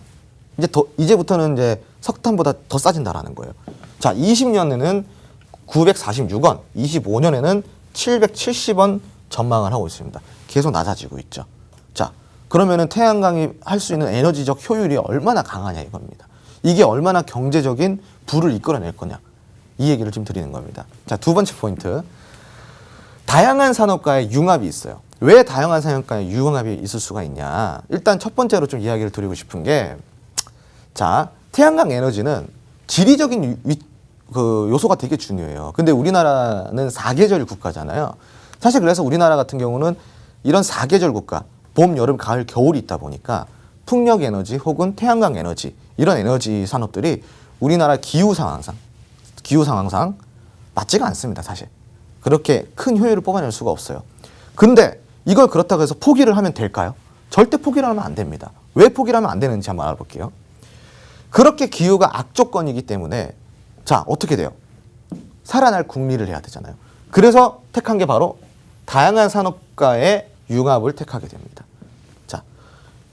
이제부터는 이제 석탄보다 더 싸진다라는 거예요. 자, 20년에는 946원, 25년에는 770원 전망을 하고 있습니다. 계속 낮아지고 있죠. 자, 그러면은 태양광이 할 수 있는 에너지적 효율이 얼마나 강하냐 이겁니다. 이게 얼마나 경제적인 부를 이끌어낼 거냐. 이 얘기를 좀 드리는 겁니다. 자, 두 번째 포인트. 다양한 산업과의 융합이 있어요. 왜 다양한 산업과의 융합이 있을 수가 있냐. 일단 첫 번째로 좀 이야기를 드리고 싶은 게 자, 태양광 에너지는 지리적인 그 요소가 되게 중요해요. 근데 우리나라는 4계절 국가잖아요. 사실 그래서 우리나라 같은 경우는 이런 4계절 국가, 봄, 여름, 가을, 겨울이 있다 보니까 풍력 에너지 혹은 태양광 에너지 이런 에너지 산업들이 우리나라 기후 상황상 맞지가 않습니다. 사실 그렇게 큰 효율을 뽑아낼 수가 없어요. 근데 이걸 그렇다고 해서 포기를 하면 될까요? 절대 포기를 하면 안 됩니다. 왜 포기를 하면 안 되는지 한번 알아볼게요. 그렇게 기후가 악조건이기 때문에 자, 어떻게 돼요? 살아날 국리를 해야 되잖아요. 그래서 택한 게 바로 다양한 산업과의 융합을 택하게 됩니다. 자,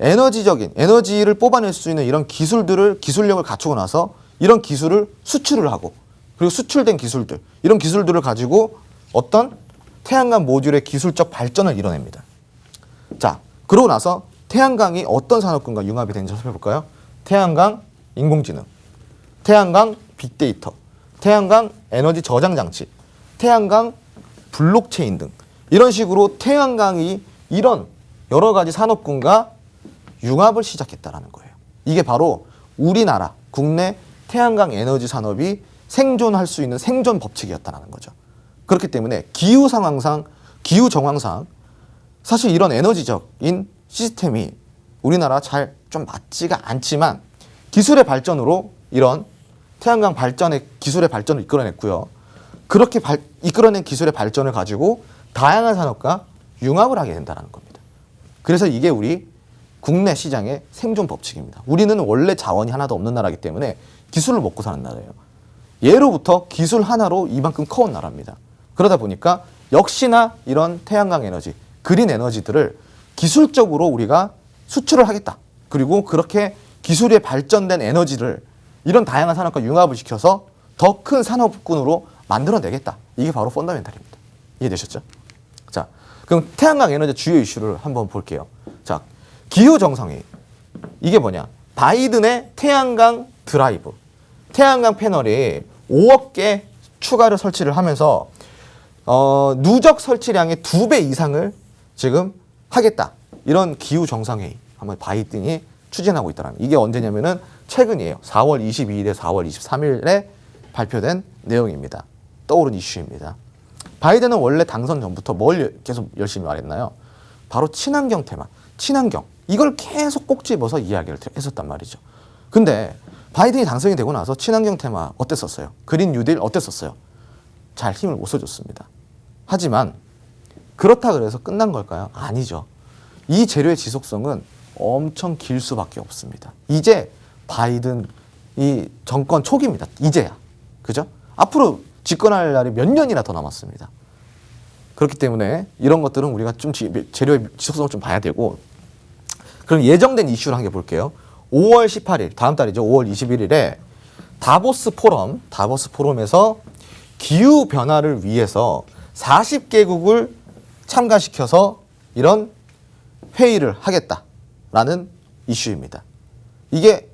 에너지를 뽑아낼 수 있는 이런 기술력을 갖추고 나서 이런 기술을 수출을 하고 그리고 수출된 기술들, 이런 기술들을 가지고 어떤 태양광 모듈의 기술적 발전을 이뤄냅니다. 자, 그러고 나서 태양광이 어떤 산업군과 융합이 되는지 살펴볼까요? 태양광 인공지능, 태양광 빅데이터, 태양광 에너지 저장 장치, 태양광 블록체인 등 이런 식으로 태양광이 이런 여러 가지 산업군과 융합을 시작했다라는 거예요. 이게 바로 우리나라 국내 태양광 에너지 산업이 생존할 수 있는 생존 법칙이었다는 거죠. 그렇기 때문에 기후 정황상 사실 이런 에너지적인 시스템이 우리나라 잘 좀 맞지가 않지만 기술의 발전으로 이런 태양광 발전의 기술의 발전을 이끌어냈고요. 그렇게 이끌어낸 기술의 발전을 가지고 다양한 산업과 융합을 하게 된다는 겁니다. 그래서 이게 우리 국내 시장의 생존 법칙입니다. 우리는 원래 자원이 하나도 없는 나라이기 때문에 기술을 먹고 사는 나라예요. 예로부터 기술 하나로 이만큼 커온 나라입니다. 그러다 보니까 역시나 이런 태양광 에너지, 그린 에너지들을 기술적으로 우리가 수출을 하겠다. 그리고 그렇게 기술에 발전된 에너지를 이런 다양한 산업과 융합을 시켜서 더 큰 산업군으로 만들어내겠다. 이게 바로 펀더멘탈입니다. 이해되셨죠? 자, 그럼 태양광 에너지 주요 이슈를 한번 볼게요. 자, 기후 정상회의. 이게 뭐냐? 바이든의 태양광 드라이브. 태양광 패널이 5억 개 추가를 설치를 하면서 누적 설치량의 2배 이상을 지금 하겠다. 이런 기후 정상회의 한번 바이든이 추진하고 있다는. 이게 언제냐면은 최근이에요. 4월 22일에 4월 23일에 발표된 내용입니다. 떠오른 이슈입니다. 바이든은 원래 당선 전부터 뭘 계속 열심히 말했나요? 바로 친환경 테마, 친환경. 이걸 계속 꼭 집어서 이야기를 했었단 말이죠. 근데 바이든이 당선이 되고 나서 친환경 테마 어땠었어요? 그린 뉴딜 어땠었어요? 잘 힘을 못 써줬습니다. 하지만 그렇다 그래서 끝난 걸까요? 아니죠. 이 재료의 지속성은 엄청 길 수밖에 없습니다. 이제 바이든 이 정권 초기입니다. 이제야. 그죠? 앞으로 집권할 날이 몇 년이나 더 남았습니다. 그렇기 때문에 이런 것들은 우리가 좀 재료의 지속성을 좀 봐야 되고, 그럼 예정된 이슈를 한 개 볼게요. 5월 18일, 다음 달이죠. 5월 21일에 다보스 포럼에서 기후 변화를 위해서 40개국을 참가시켜서 이런 회의를 하겠다라는 이슈입니다. 이게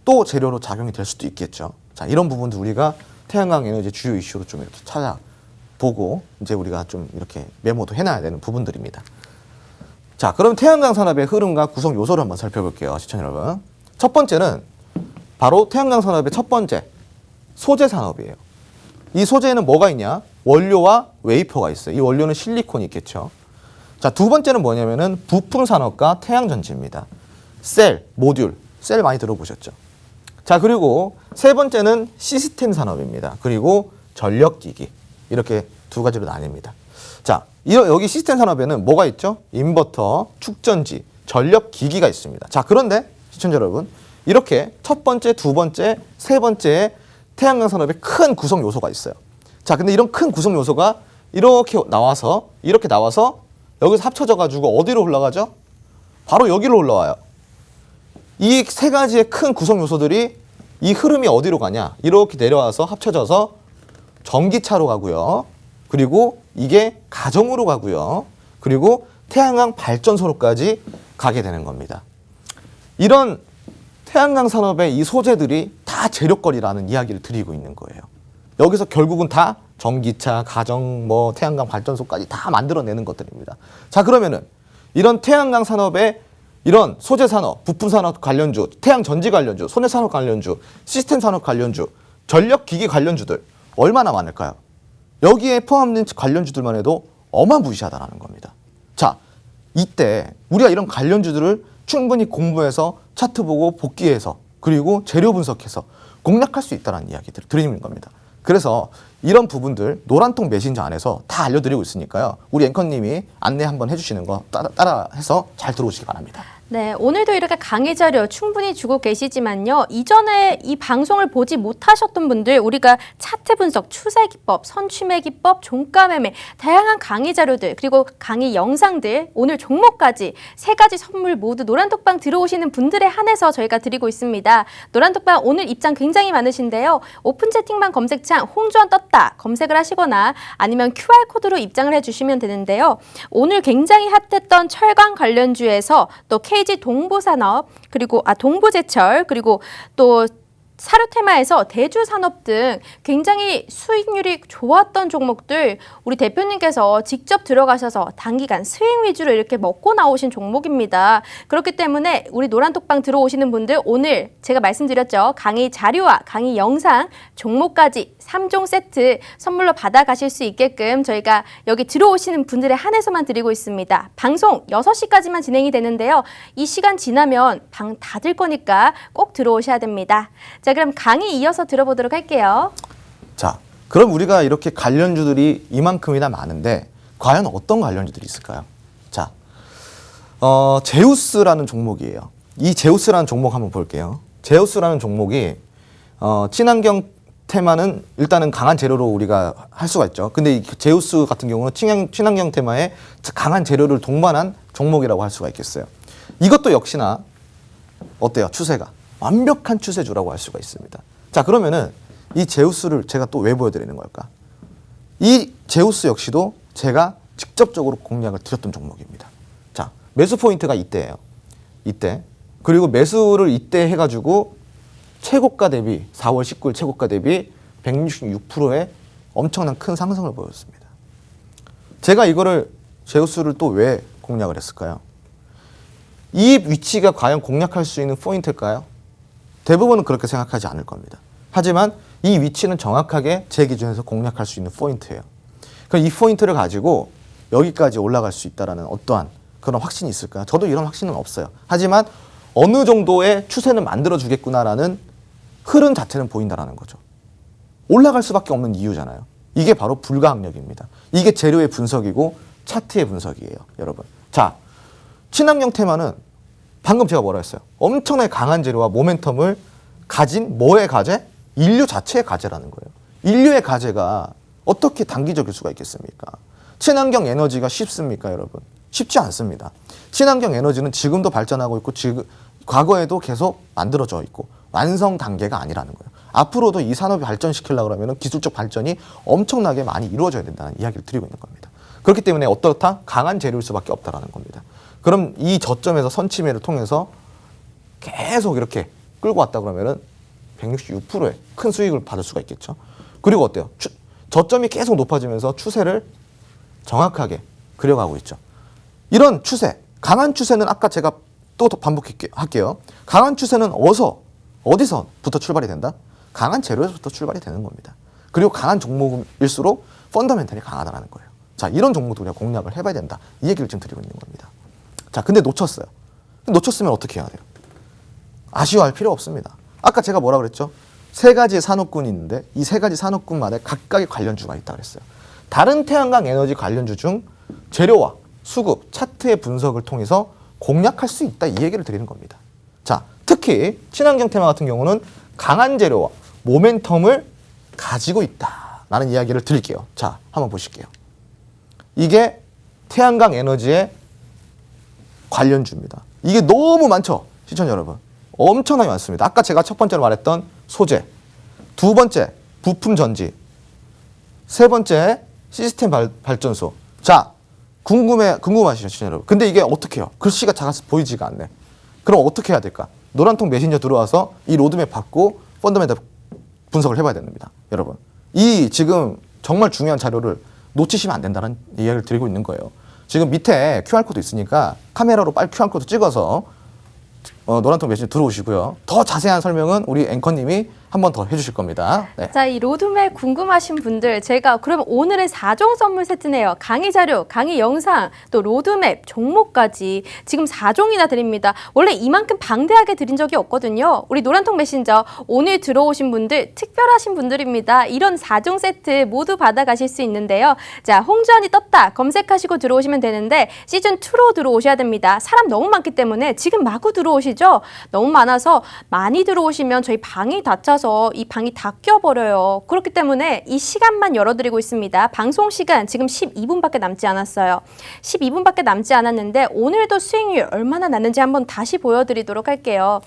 또 재료로 작용이 될 수도 있겠죠. 자, 이런 부분도 우리가 태양광 에너지 주요 이슈로 좀 이렇게 찾아보고 이제 우리가 좀 이렇게 메모도 해놔야 되는 부분들입니다. 자, 그럼 태양광 산업의 흐름과 구성 요소를 한번 살펴볼게요, 시청자 여러분. 첫 번째는 바로 태양광 산업의 첫 번째 소재 산업이에요. 이 소재에는 뭐가 있냐? 원료와 웨이퍼가 있어요. 이 원료는 실리콘이 있겠죠. 자, 두 번째는 뭐냐면은 부품 산업과 태양 전지입니다. 셀, 모듈, 셀 많이 들어보셨죠? 자, 그리고 세 번째는 시스템 산업입니다. 그리고 전력기기. 이렇게 두 가지로 나뉩니다. 자, 여기 시스템 산업에는 뭐가 있죠? 인버터, 축전지, 전력기기가 있습니다. 자, 그런데 시청자 여러분, 이렇게 첫 번째, 두 번째, 세 번째 태양광 산업에 큰 구성 요소가 있어요. 자, 근데 이런 큰 구성 요소가 이렇게 나와서 여기서 합쳐져 가지고 어디로 올라가죠? 바로 여기로 올라와요. 이 세 가지의 큰 구성 요소들이 이 흐름이 어디로 가냐? 이렇게 내려와서 합쳐져서 전기차로 가고요. 그리고 이게 가정으로 가고요. 그리고 태양광 발전소로까지 가게 되는 겁니다. 이런 태양광 산업의 이 소재들이 다 재료거리라는 이야기를 드리고 있는 거예요. 여기서 결국은 다 전기차, 가정, 태양광 발전소까지 다 만들어내는 것들입니다. 자, 그러면은 이런 태양광 산업의 이런 소재 산업, 부품 산업 관련주, 태양 전지 관련주, 소재 산업 관련주, 시스템 산업 관련주, 전력 기기 관련주들 얼마나 많을까요? 여기에 포함된 관련주들만 해도 어마무시하다라는 겁니다. 자, 이때 우리가 이런 관련주들을 충분히 공부해서 차트 보고 복귀해서 그리고 재료 분석해서 공략할 수 있다는 이야기들을 드리는 겁니다. 그래서 이런 부분들 노란통 메신저 안에서 다 알려드리고 있으니까요. 우리 앵커님이 안내 한번 해주시는 거 따라해서 잘 들어오시기 바랍니다. 네, 오늘도 이렇게 강의 자료 충분히 주고 계시지만요. 이전에 이 방송을 보지 못하셨던 분들 우리가 차트 분석, 추세 기법, 선취매 기법, 종가 매매, 다양한 강의 자료들 그리고 강의 영상들 오늘 종목까지 세 가지 선물 모두 노란톡방 들어오시는 분들에 한해서 저희가 드리고 있습니다. 노란톡방 오늘 입장 굉장히 많으신데요. 오픈 채팅방 검색창 홍주원 떴다 검색을 하시거나 아니면 QR코드로 입장을 해주시면 되는데요. 오늘 굉장히 핫했던 철강 관련주에서 또 KG 동부산업 그리고 동부제철 그리고 또 사료테마에서 대주산업 등 굉장히 수익률이 좋았던 종목들 우리 대표님께서 직접 들어가셔서 단기간 수익 위주로 이렇게 먹고 나오신 종목입니다. 그렇기 때문에 우리 노란톡방 들어오시는 분들 오늘 제가 말씀드렸죠. 강의 자료와 강의 영상, 종목까지 3종 세트 선물로 받아가실 수 있게끔 저희가 여기 들어오시는 분들에 한해서만 드리고 있습니다. 방송 6시까지만 진행이 되는데요. 이 시간 지나면 방 닫을 거니까 꼭 들어오셔야 됩니다. 자, 그럼 강의 이어서 들어보도록 할게요. 자, 그럼 우리가 이렇게 관련주들이 이만큼이나 많은데 과연 어떤 관련주들이 있을까요? 자, 제우스라는 종목이에요. 이 제우스라는 종목 한번 볼게요. 제우스라는 종목이 친환경 테마는 일단은 강한 재료로 우리가 할 수가 있죠. 근데 이 제우스 같은 경우는 친환경 테마에 강한 재료를 동반한 종목이라고 할 수가 있겠어요. 이것도 역시나 어때요? 추세가 완벽한 추세주라고 할 수가 있습니다. 자, 그러면은 이 제우스를 제가 또 왜 보여드리는 걸까? 이 제우스 역시도 제가 직접적으로 공략을 드렸던 종목입니다. 자, 매수 포인트가 이때예요. 이때. 그리고 매수를 이때 해가지고 최고가 대비 4월 19일 최고가 대비 166%의 엄청난 큰 상승을 보였습니다. 제가 이거를 제우스를 또 왜 공략을 했을까요? 이 위치가 과연 공략할 수 있는 포인트일까요? 대부분은 그렇게 생각하지 않을 겁니다. 하지만 이 위치는 정확하게 제 기준에서 공략할 수 있는 포인트예요. 그럼 이 포인트를 가지고 여기까지 올라갈 수 있다는 어떠한 그런 확신이 있을까요? 저도 이런 확신은 없어요. 하지만 어느 정도의 추세는 만들어주겠구나라는 흐름 자체는 보인다는 거죠. 올라갈 수밖에 없는 이유잖아요. 이게 바로 불가항력입니다. 이게 재료의 분석이고 차트의 분석이에요, 여러분. 자, 친환경 테마는 방금 제가 뭐라 했어요? 엄청나게 강한 재료와 모멘텀을 가진 뭐의 가제? 인류 자체의 가제라는 거예요. 인류의 가제가 어떻게 단기적일 수가 있겠습니까? 친환경 에너지가 쉽습니까, 여러분? 쉽지 않습니다. 친환경 에너지는 지금도 발전하고 있고 과거에도 계속 만들어져 있고 완성 단계가 아니라는 거예요. 앞으로도 이 산업이 발전시키려고 하면 기술적 발전이 엄청나게 많이 이루어져야 된다는 이야기를 드리고 있는 겁니다. 그렇기 때문에 어떻다? 강한 재료일 수밖에 없다는 겁니다. 그럼 이 저점에서 선침해를 통해서 계속 이렇게 끌고 왔다 그러면은 166%의 큰 수익을 받을 수가 있겠죠. 그리고 어때요? 저점이 계속 높아지면서 추세를 정확하게 그려가고 있죠. 이런 추세, 강한 추세는 아까 제가 또 반복할게요. 강한 추세는 어디서부터 출발이 된다? 강한 재료에서부터 출발이 되는 겁니다. 그리고 강한 종목일수록 펀더멘탈이 강하다는 거예요. 자, 이런 종목도 우리가 공략을 해봐야 된다. 이 얘기를 지금 드리고 있는 겁니다. 자, 근데 놓쳤어요. 놓쳤으면 어떻게 해야 돼요? 아쉬워할 필요 없습니다. 아까 제가 뭐라 그랬죠? 세 가지의 산업군이 있는데 이 세 가지 산업군마다 각각의 관련주가 있다고 그랬어요. 다른 태양광 에너지 관련주 중 재료와 수급, 차트의 분석을 통해서 공략할 수 있다. 이 얘기를 드리는 겁니다. 자, 특히 친환경 테마 같은 경우는 강한 재료와 모멘텀을 가지고 있다라는 이야기를 드릴게요. 자, 한번 보실게요. 이게 태양광 에너지의 관련주입니다. 이게 너무 많죠? 시청자 여러분. 엄청나게 많습니다. 아까 제가 첫 번째로 말했던 소재, 두 번째 부품 전지, 세 번째 시스템 발전소. 자, 궁금하시죠, 시청자 여러분. 근데 이게 어떻게 해요? 글씨가 작아서 보이지가 않네. 그럼 어떻게 해야 될까? 노란통 메신저 들어와서 이 로드맵 받고 펀더멘탈 분석을 해봐야 됩니다. 여러분. 이 지금 정말 중요한 자료를 놓치시면 안 된다는 이야기를 드리고 있는 거예요. 지금 밑에 QR코드 있으니까 카메라로 빨리 QR코드 찍어서 노란통 메신저 들어오시고요. 더 자세한 설명은 우리 앵커님이 한 번 더 해주실 겁니다. 네. 자, 이 로드맵 궁금하신 분들 제가 그러면 오늘은 4종 선물 세트네요. 강의 자료, 강의 영상, 또 로드맵, 종목까지 지금 4종이나 드립니다. 원래 이만큼 방대하게 드린 적이 없거든요. 우리 노란통 메신저 오늘 들어오신 분들 특별하신 분들입니다. 이런 4종 세트 모두 받아가실 수 있는데요. 자, 홍주환이 떴다 검색하시고 들어오시면 되는데 시즌2로 들어오셔야 됩니다. 사람 너무 많기 때문에 지금 마구 들어오시죠? 너무 많아서 많이 들어오시면 저희 방이 닫혀서 이 방이 다 껴버려요. 그렇기 때문에 이 시간만 열어드리고 있습니다. 방송 시간 지금 12분밖에 남지 않았어요. 12분밖에 남지 않았는데 오늘도 수익률 얼마나 났는지 한번 다시 보여드리도록 할게요.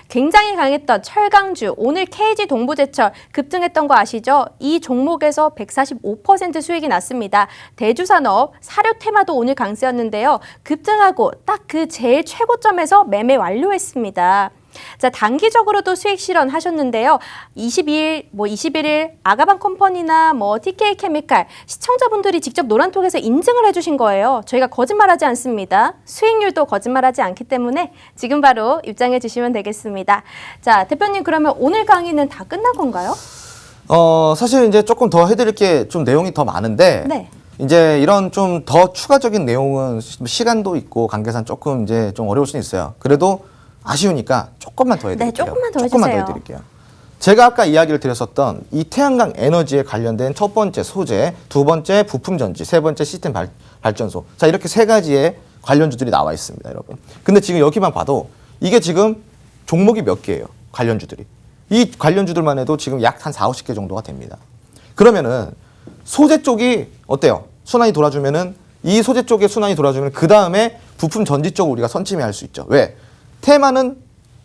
굉장히 강했던 철강주, 오늘 KG 동부제철 급등했던 거 아시죠? 이 종목에서 145% 수익이 났습니다. 대주산업, 사료 테마도 오늘 강세였는데요. 급등하고 딱 그 제일 최고점에서 매매 완료했습니다. 자, 단기적으로도 수익 실현하셨는데요. 21일 아가방 컴퍼니나 TK 케미칼 시청자분들이 직접 노란톡에서 인증을 해주신 거예요. 저희가 거짓말하지 않습니다. 수익률도 거짓말하지 않기 때문에 지금 바로 입장해 주시면 되겠습니다. 자, 대표님 그러면 오늘 강의는 다 끝난 건가요? 사실 이제 조금 더 해드릴 게 좀 내용이 더 많은데. 네. 이제 이런 좀 더 추가적인 내용은 시간도 있고 관계상 조금 이제 좀 어려울 수는 있어요. 그래도 아쉬우니까 조금만 더 해드릴게요. 네, 조금만 더 조금만 해주세요. 더 해드릴게요. 제가 아까 이야기를 드렸었던 이 태양광 에너지에 관련된 첫 번째 소재, 두 번째 부품 전지, 세 번째 시스템 발전소. 자, 이렇게 세 가지의 관련주들이 나와 있습니다, 여러분. 근데 지금 여기만 봐도 이게 지금 종목이 몇 개예요, 관련주들이. 이 관련주들만 해도 지금 약 한 40-50개 정도가 됩니다. 그러면은 소재 쪽이 어때요? 순환이 돌아주면은 이 소재 쪽에 순환이 돌아주면 그 다음에 부품 전지 쪽을 우리가 선침해 할 수 있죠. 왜? 테마는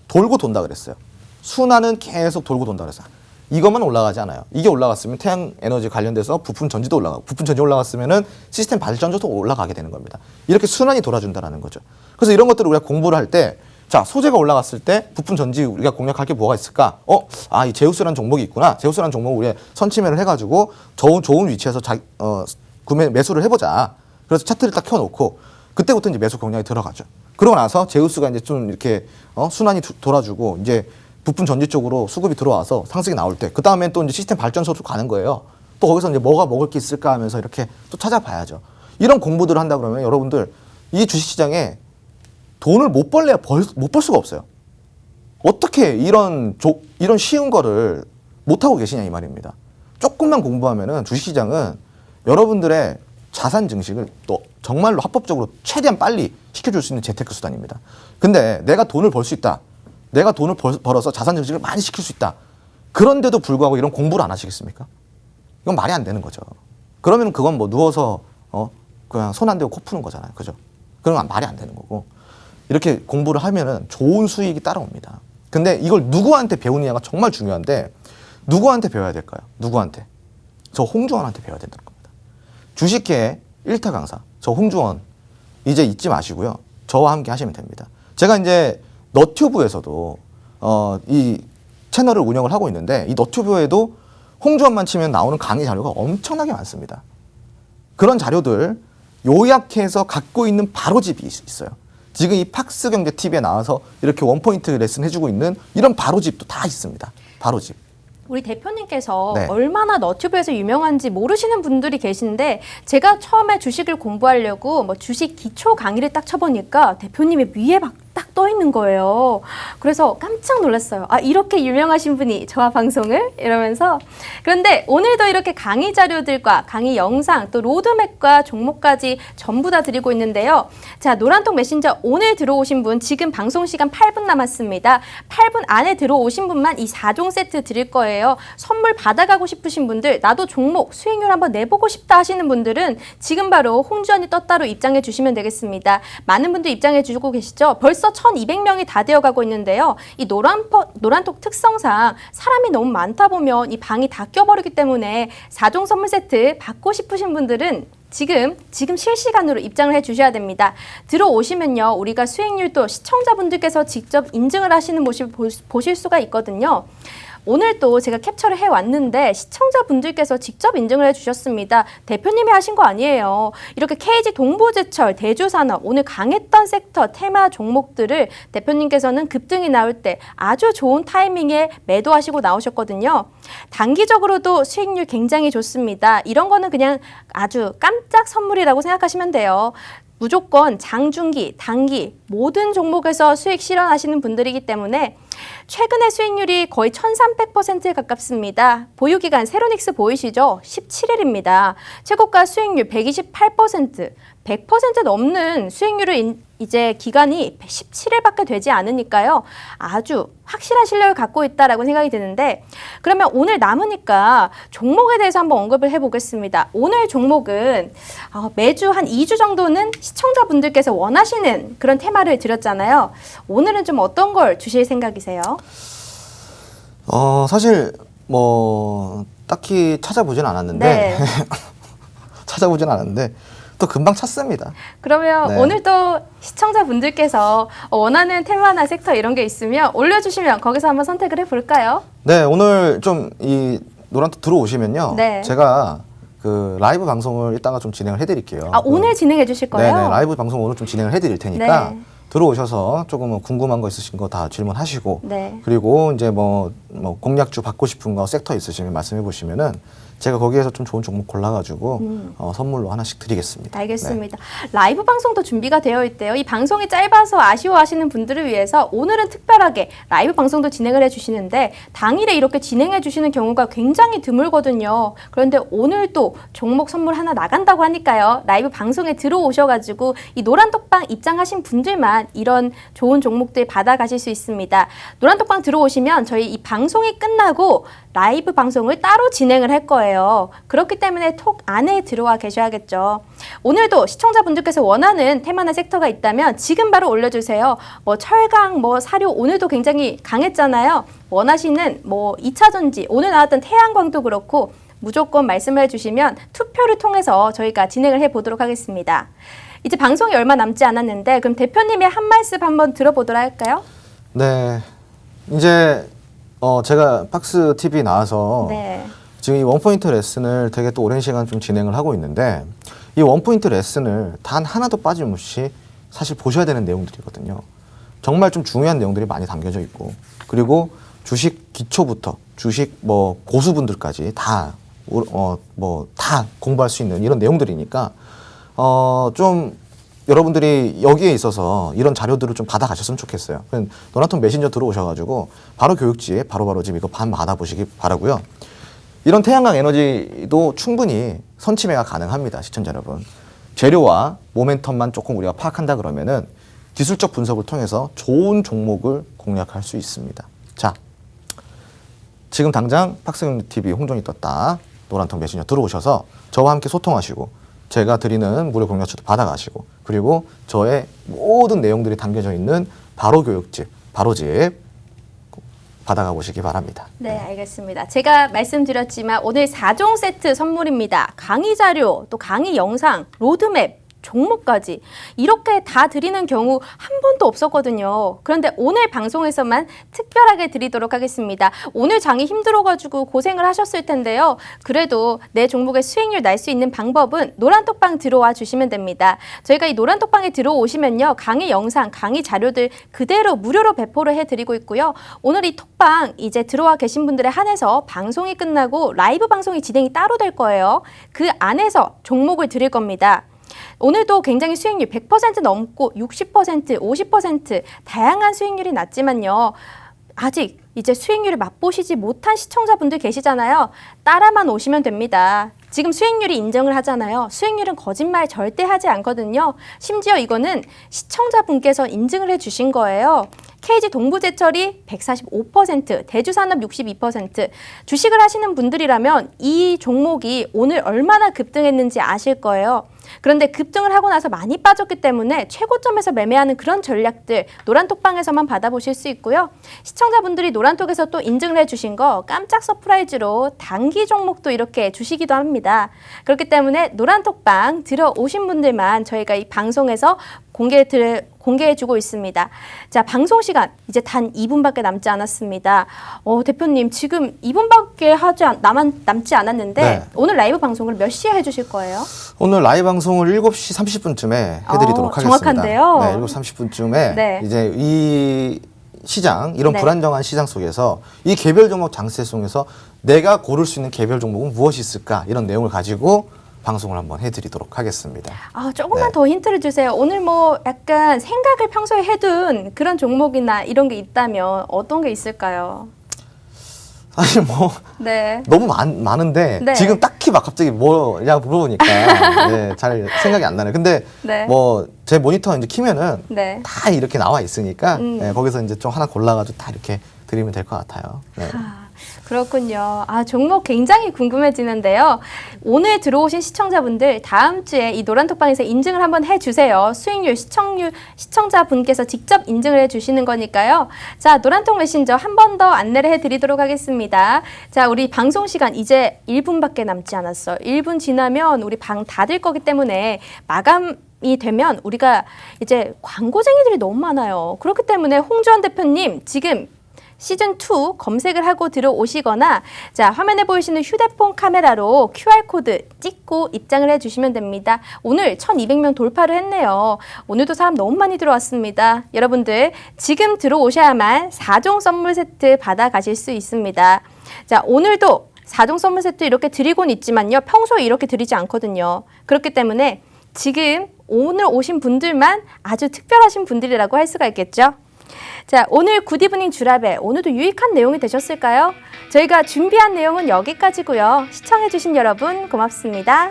돌고 돈다 그랬어요. 순환은 계속 돌고 돈다 그래서 이것만 올라가지 않아요. 이게 올라갔으면 태양 에너지 관련돼서 부품 전지도 올라가고 부품 전지 올라갔으면은 시스템 발전소도 올라가게 되는 겁니다. 이렇게 순환이 돌아준다라는 거죠. 그래서 이런 것들을 우리가 공부를 할 때 자, 소재가 올라갔을 때 부품 전지 우리가 공략할 게 뭐가 있을까? 이 제우스라는 종목이 있구나. 제우스라는 종목을 우리가 선침해를 해가지고 좋은 위치에서 구매 매수를 해보자. 그래서 차트를 딱 켜놓고 그때부터 이제 매수 공략이 들어가죠. 그러고 나서 제우스가 이제 좀 이렇게 순환이 돌아주고 이제 부품 전지 쪽으로 수급이 들어와서 상승이 나올 때 그 다음엔 또 이제 시스템 발전소로 가는 거예요. 또 거기서 이제 뭐가 먹을 게 있을까 하면서 이렇게 또 찾아봐야죠. 이런 공부들을 한다 그러면 여러분들 이 주식시장에 돈을 못 벌 수가 없어요. 어떻게 이런 쉬운 거를 못 하고 계시냐 이 말입니다. 조금만 공부하면은 주식시장은 여러분들의 자산 증식을 또 정말로 합법적으로 최대한 빨리 시켜줄 수 있는 재테크 수단입니다. 근데 내가 돈을 벌 수 있다. 내가 돈을 벌어서 자산 증식을 많이 시킬 수 있다. 그런데도 불구하고 이런 공부를 안 하시겠습니까? 이건 말이 안 되는 거죠. 그러면 그건 뭐 누워서 그냥 손 안 대고 코 푸는 거잖아요. 그죠? 그런 건 말이 안 되는 거고. 이렇게 공부를 하면은 좋은 수익이 따라옵니다. 근데 이걸 누구한테 배우느냐가 정말 중요한데 누구한테 배워야 될까요? 누구한테? 저 홍주원한테 배워야 된다는 겁니다. 주식계 1타 강사 저 홍주원 이제 잊지 마시고요. 저와 함께 하시면 됩니다. 제가 이제 너튜브에서도 이 채널을 운영을 하고 있는데 이 너튜브에도 홍주원만 치면 나오는 강의 자료가 엄청나게 많습니다. 그런 자료들 요약해서 갖고 있는 바로집이 있어요. 지금 이 팍스경제TV에 나와서 이렇게 원포인트 레슨 해주고 있는 이런 바로집도 다 있습니다. 바로집. 우리 대표님께서 네. 얼마나 너튜브에서 유명한지 모르시는 분들이 계신데 제가 처음에 주식을 공부하려고 뭐 주식 기초 강의를 딱 쳐보니까 대표님이 위에 막 딱 떠 있는 거예요. 그래서 깜짝 놀랐어요. 이렇게 유명하신 분이 저와 방송을? 이러면서. 그런데 오늘도 이렇게 강의 자료들과 강의 영상 또 로드맵과 종목까지 전부 다 드리고 있는데요. 자, 노란톡 메신저 오늘 들어오신 분 지금 방송 시간 8분 남았습니다. 8분 안에 들어오신 분만 이 4종 세트 드릴 거예요. 선물 받아가고 싶으신 분들 나도 종목 수익률 한번 내보고 싶다 하시는 분들은 지금 바로 홍주원이 떴다로 입장해 주시면 되겠습니다. 많은 분들 입장해 주고 계시죠? 벌써 1,200명이 다 되어가고 있는데요. 이 노란톡 특성상 사람이 너무 많다 보면 이 방이 다 껴버리기 때문에 4종 선물 세트 받고 싶으신 분들은 지금 실시간으로 입장을 해 주셔야 됩니다. 들어오시면요. 우리가 수익률도 시청자분들께서 직접 인증을 하시는 모습을 보실 수가 있거든요. 오늘 또 제가 캡처를 해왔는데 시청자분들께서 직접 인증을 해주셨습니다. 대표님이 하신 거 아니에요. 이렇게 KG 동부제철, 대주산업, 오늘 강했던 섹터, 테마 종목들을 대표님께서는 급등이 나올 때 아주 좋은 타이밍에 매도하시고 나오셨거든요. 단기적으로도 수익률 굉장히 좋습니다. 이런 거는 그냥 아주 깜짝 선물이라고 생각하시면 돼요. 무조건 장중기, 단기 모든 종목에서 수익 실현하시는 분들이기 때문에 최근의 수익률이 거의 1300%에 가깝습니다. 보유기간 세로닉스 보이시죠? 17일입니다. 최고가 수익률 128%, 100% 넘는 수익률을 이제 기간이 17일밖에 되지 않으니까요. 아주 확실한 실력을 갖고 있다라고 생각이 드는데 그러면 오늘 남으니까 종목에 대해서 한번 언급을 해보겠습니다. 오늘 종목은 매주 한 2주 정도는 시청자분들께서 원하시는 그런 테마를 드렸잖아요. 오늘은 좀 어떤 걸 주실 생각이세요? 사실 뭐 딱히 찾아보진 않았는데 네. 찾아보진 않았는데 또 금방 찾습니다. 그러면 네. 오늘 또 시청자분들께서 원하는 테마나 섹터 이런 게 있으면 올려주시면 거기서 한번 선택을 해볼까요? 네, 오늘 좀 이 노란톡 들어오시면요. 네. 제가 그 라이브 방송을 이따가 좀 진행을 해드릴게요. 오늘 진행해 주실 거예요? 네네, 라이브 방송 오늘 좀 진행을 해드릴 테니까 네. 들어오셔서 조금 궁금한 거 있으신 거 다 질문하시고 네. 그리고 이제 뭐 공략주 받고 싶은 거 섹터 있으시면 말씀해 보시면은 제가 거기에서 좀 좋은 종목 골라가지고 선물로 하나씩 드리겠습니다. 알겠습니다. 라이브 방송도 준비가 되어 있대요. 이 방송이 짧아서 아쉬워하시는 분들을 위해서 오늘은 특별하게 라이브 방송도 진행을 해주시는데 당일에 이렇게 진행해 주시는 경우가 굉장히 드물거든요. 그런데 오늘도 종목 선물 하나 나간다고 하니까요. 라이브 방송에 들어오셔가지고 이 노란톡방 입장하신 분들만 이런 좋은 종목들 받아가실 수 있습니다. 노란톡방 들어오시면 저희 이 방송이 끝나고 라이브 방송을 따로 진행을 할 거예요. 거예요. 그렇기 때문에 톡 안에 들어와 계셔야겠죠. 오늘도 시청자분들께서 원하는 테마나 섹터가 있다면 지금 바로 올려주세요. 뭐 철강, 뭐 사료 오늘도 굉장히 강했잖아요. 원하시는 뭐 2차 전지, 오늘 나왔던 태양광도 그렇고 무조건 말씀을 해주시면 투표를 통해서 저희가 진행을 해보도록 하겠습니다. 이제 방송이 얼마 남지 않았는데 그럼 대표님의 한 말씀 한번 들어보도록 할까요? 네, 이제 제가 박스 TV 나와서 네. 지금 이 원포인트 레슨을 되게 또 오랜 시간 좀 진행을 하고 있는데 이 원포인트 레슨을 단 하나도 빠짐없이 사실 보셔야 되는 내용들이거든요. 정말 좀 중요한 내용들이 많이 담겨져 있고 그리고 주식 기초부터 주식 뭐 고수분들까지 다 다 공부할 수 있는 이런 내용들이니까 좀 여러분들이 여기에 있어서 이런 자료들을 좀 받아가셨으면 좋겠어요. 노란통 메신저 들어오셔가지고 바로 교육지에 바로바로 지금 이거 받아보시기 바라고요. 이런 태양광 에너지도 충분히 선침해가 가능합니다. 시청자 여러분. 재료와 모멘텀만 조금 우리가 파악한다 그러면은 기술적 분석을 통해서 좋은 종목을 공략할 수 있습니다. 자, 지금 당장 박스경TV 홍종이 떴다. 노란통 메신저 들어오셔서 저와 함께 소통하시고 제가 드리는 무료 공략처도 받아가시고 그리고 저의 모든 내용들이 담겨져 있는 바로 교육집, 바로집 받아가 보시기 바랍니다. 네, 알겠습니다. 제가 말씀드렸지만 오늘 4종 세트 선물입니다. 강의 자료, 또 강의 영상, 로드맵, 종목까지 이렇게 다 드리는 경우 한 번도 없었거든요. 그런데 오늘 방송에서만 특별하게 드리도록 하겠습니다. 오늘 장이 힘들어가지고 고생을 하셨을 텐데요. 그래도 내 종목의 수익률 날 수 있는 방법은 노란톡방 들어와 주시면 됩니다. 저희가 이 노란톡방에 들어오시면요. 강의 영상, 강의 자료들 그대로 무료로 배포를 해드리고 있고요. 오늘 이 톡방 이제 들어와 계신 분들에 한해서 방송이 끝나고 라이브 방송이 진행이 따로 될 거예요. 그 안에서 종목을 드릴 겁니다. 오늘도 굉장히 수익률 100% 넘고 60%, 50% 다양한 수익률이 났지만요. 아직 이제 수익률을 맛보시지 못한 시청자분들 계시잖아요. 따라만 오시면 됩니다. 지금 수익률이 인정을 하잖아요. 수익률은 거짓말 절대 하지 않거든요. 심지어 이거는 시청자분께서 인증을 해주신 거예요. KG 동부제철이 145%, 대주산업 62%. 주식을 하시는 분들이라면 이 종목이 오늘 얼마나 급등했는지 아실 거예요. 그런데 급등을 하고 나서 많이 빠졌기 때문에 최고점에서 매매하는 그런 전략들 노란톡방에서만 받아보실 수 있고요. 시청자분들이 노란톡에서 또 인증을 해주신 거 깜짝 서프라이즈로 단기 종목도 이렇게 주시기도 합니다. 그렇기 때문에 노란톡방 들어오신 분들만 저희가 이 방송에서 공개해주고 있습니다. 자, 방송 시간 이제 단 2분밖에 남지 않았습니다. 대표님 지금 2분밖에 남지 않았는데 네. 오늘 라이브 방송을 몇 시에 해주실 거예요? 오늘 라이브 방송을 7시 30분쯤에 해드리도록 하겠습니다. 정확한데요? 네, 7시 30분쯤에 네. 이제 이 시장, 이런 네. 불안정한 시장 속에서 이 개별 종목 장세 속에서 내가 고를 수 있는 개별 종목은 무엇이 있을까 이런 내용을 가지고 방송을 한번 해드리도록 하겠습니다. 조금만 네. 더 힌트를 주세요. 오늘 뭐 약간 생각을 평소에 해둔 그런 종목이나 이런 게 있다면 어떤 게 있을까요? 사실 뭐 네. 너무 많은데 네. 지금 딱히 막 갑자기 뭐냐 물어보니까 네, 잘 생각이 안 나네요. 근데 네. 뭐 제 모니터 이제 키면은 네. 다 이렇게 나와 있으니까 네, 거기서 이제 좀 하나 골라가지고 다 이렇게 드리면 될 것 같아요. 네. 그렇군요. 종목 굉장히 궁금해지는데요. 오늘 들어오신 시청자분들 다음 주에 이 노란톡방에서 인증을 한번 해주세요. 수익률, 시청자분께서 직접 인증을 해주시는 거니까요. 자, 노란톡 메신저 한 번 더 안내를 해드리도록 하겠습니다. 자, 우리 방송 시간 이제 1분밖에 남지 않았어요. 1분 지나면 우리 방 닫을 거기 때문에 마감이 되면 우리가 이제 광고쟁이들이 너무 많아요. 그렇기 때문에 홍주환 대표님 지금 시즌2 검색을 하고 들어오시거나 자, 화면에 보이시는 휴대폰 카메라로 QR코드 찍고 입장을 해주시면 됩니다. 오늘 1200명 돌파를 했네요. 오늘도 사람 너무 많이 들어왔습니다. 여러분들 지금 들어오셔야만 4종 선물 세트 받아가실 수 있습니다. 자, 오늘도 4종 선물 세트 이렇게 드리곤 있지만요. 평소에 이렇게 드리지 않거든요. 그렇기 때문에 지금 오늘 오신 분들만 아주 특별하신 분들이라고 할 수가 있겠죠. 자, 오늘 굿이브닝 주라벨 오늘도 유익한 내용이 되셨을까요? 저희가 준비한 내용은 여기까지고요. 시청해주신 여러분 고맙습니다.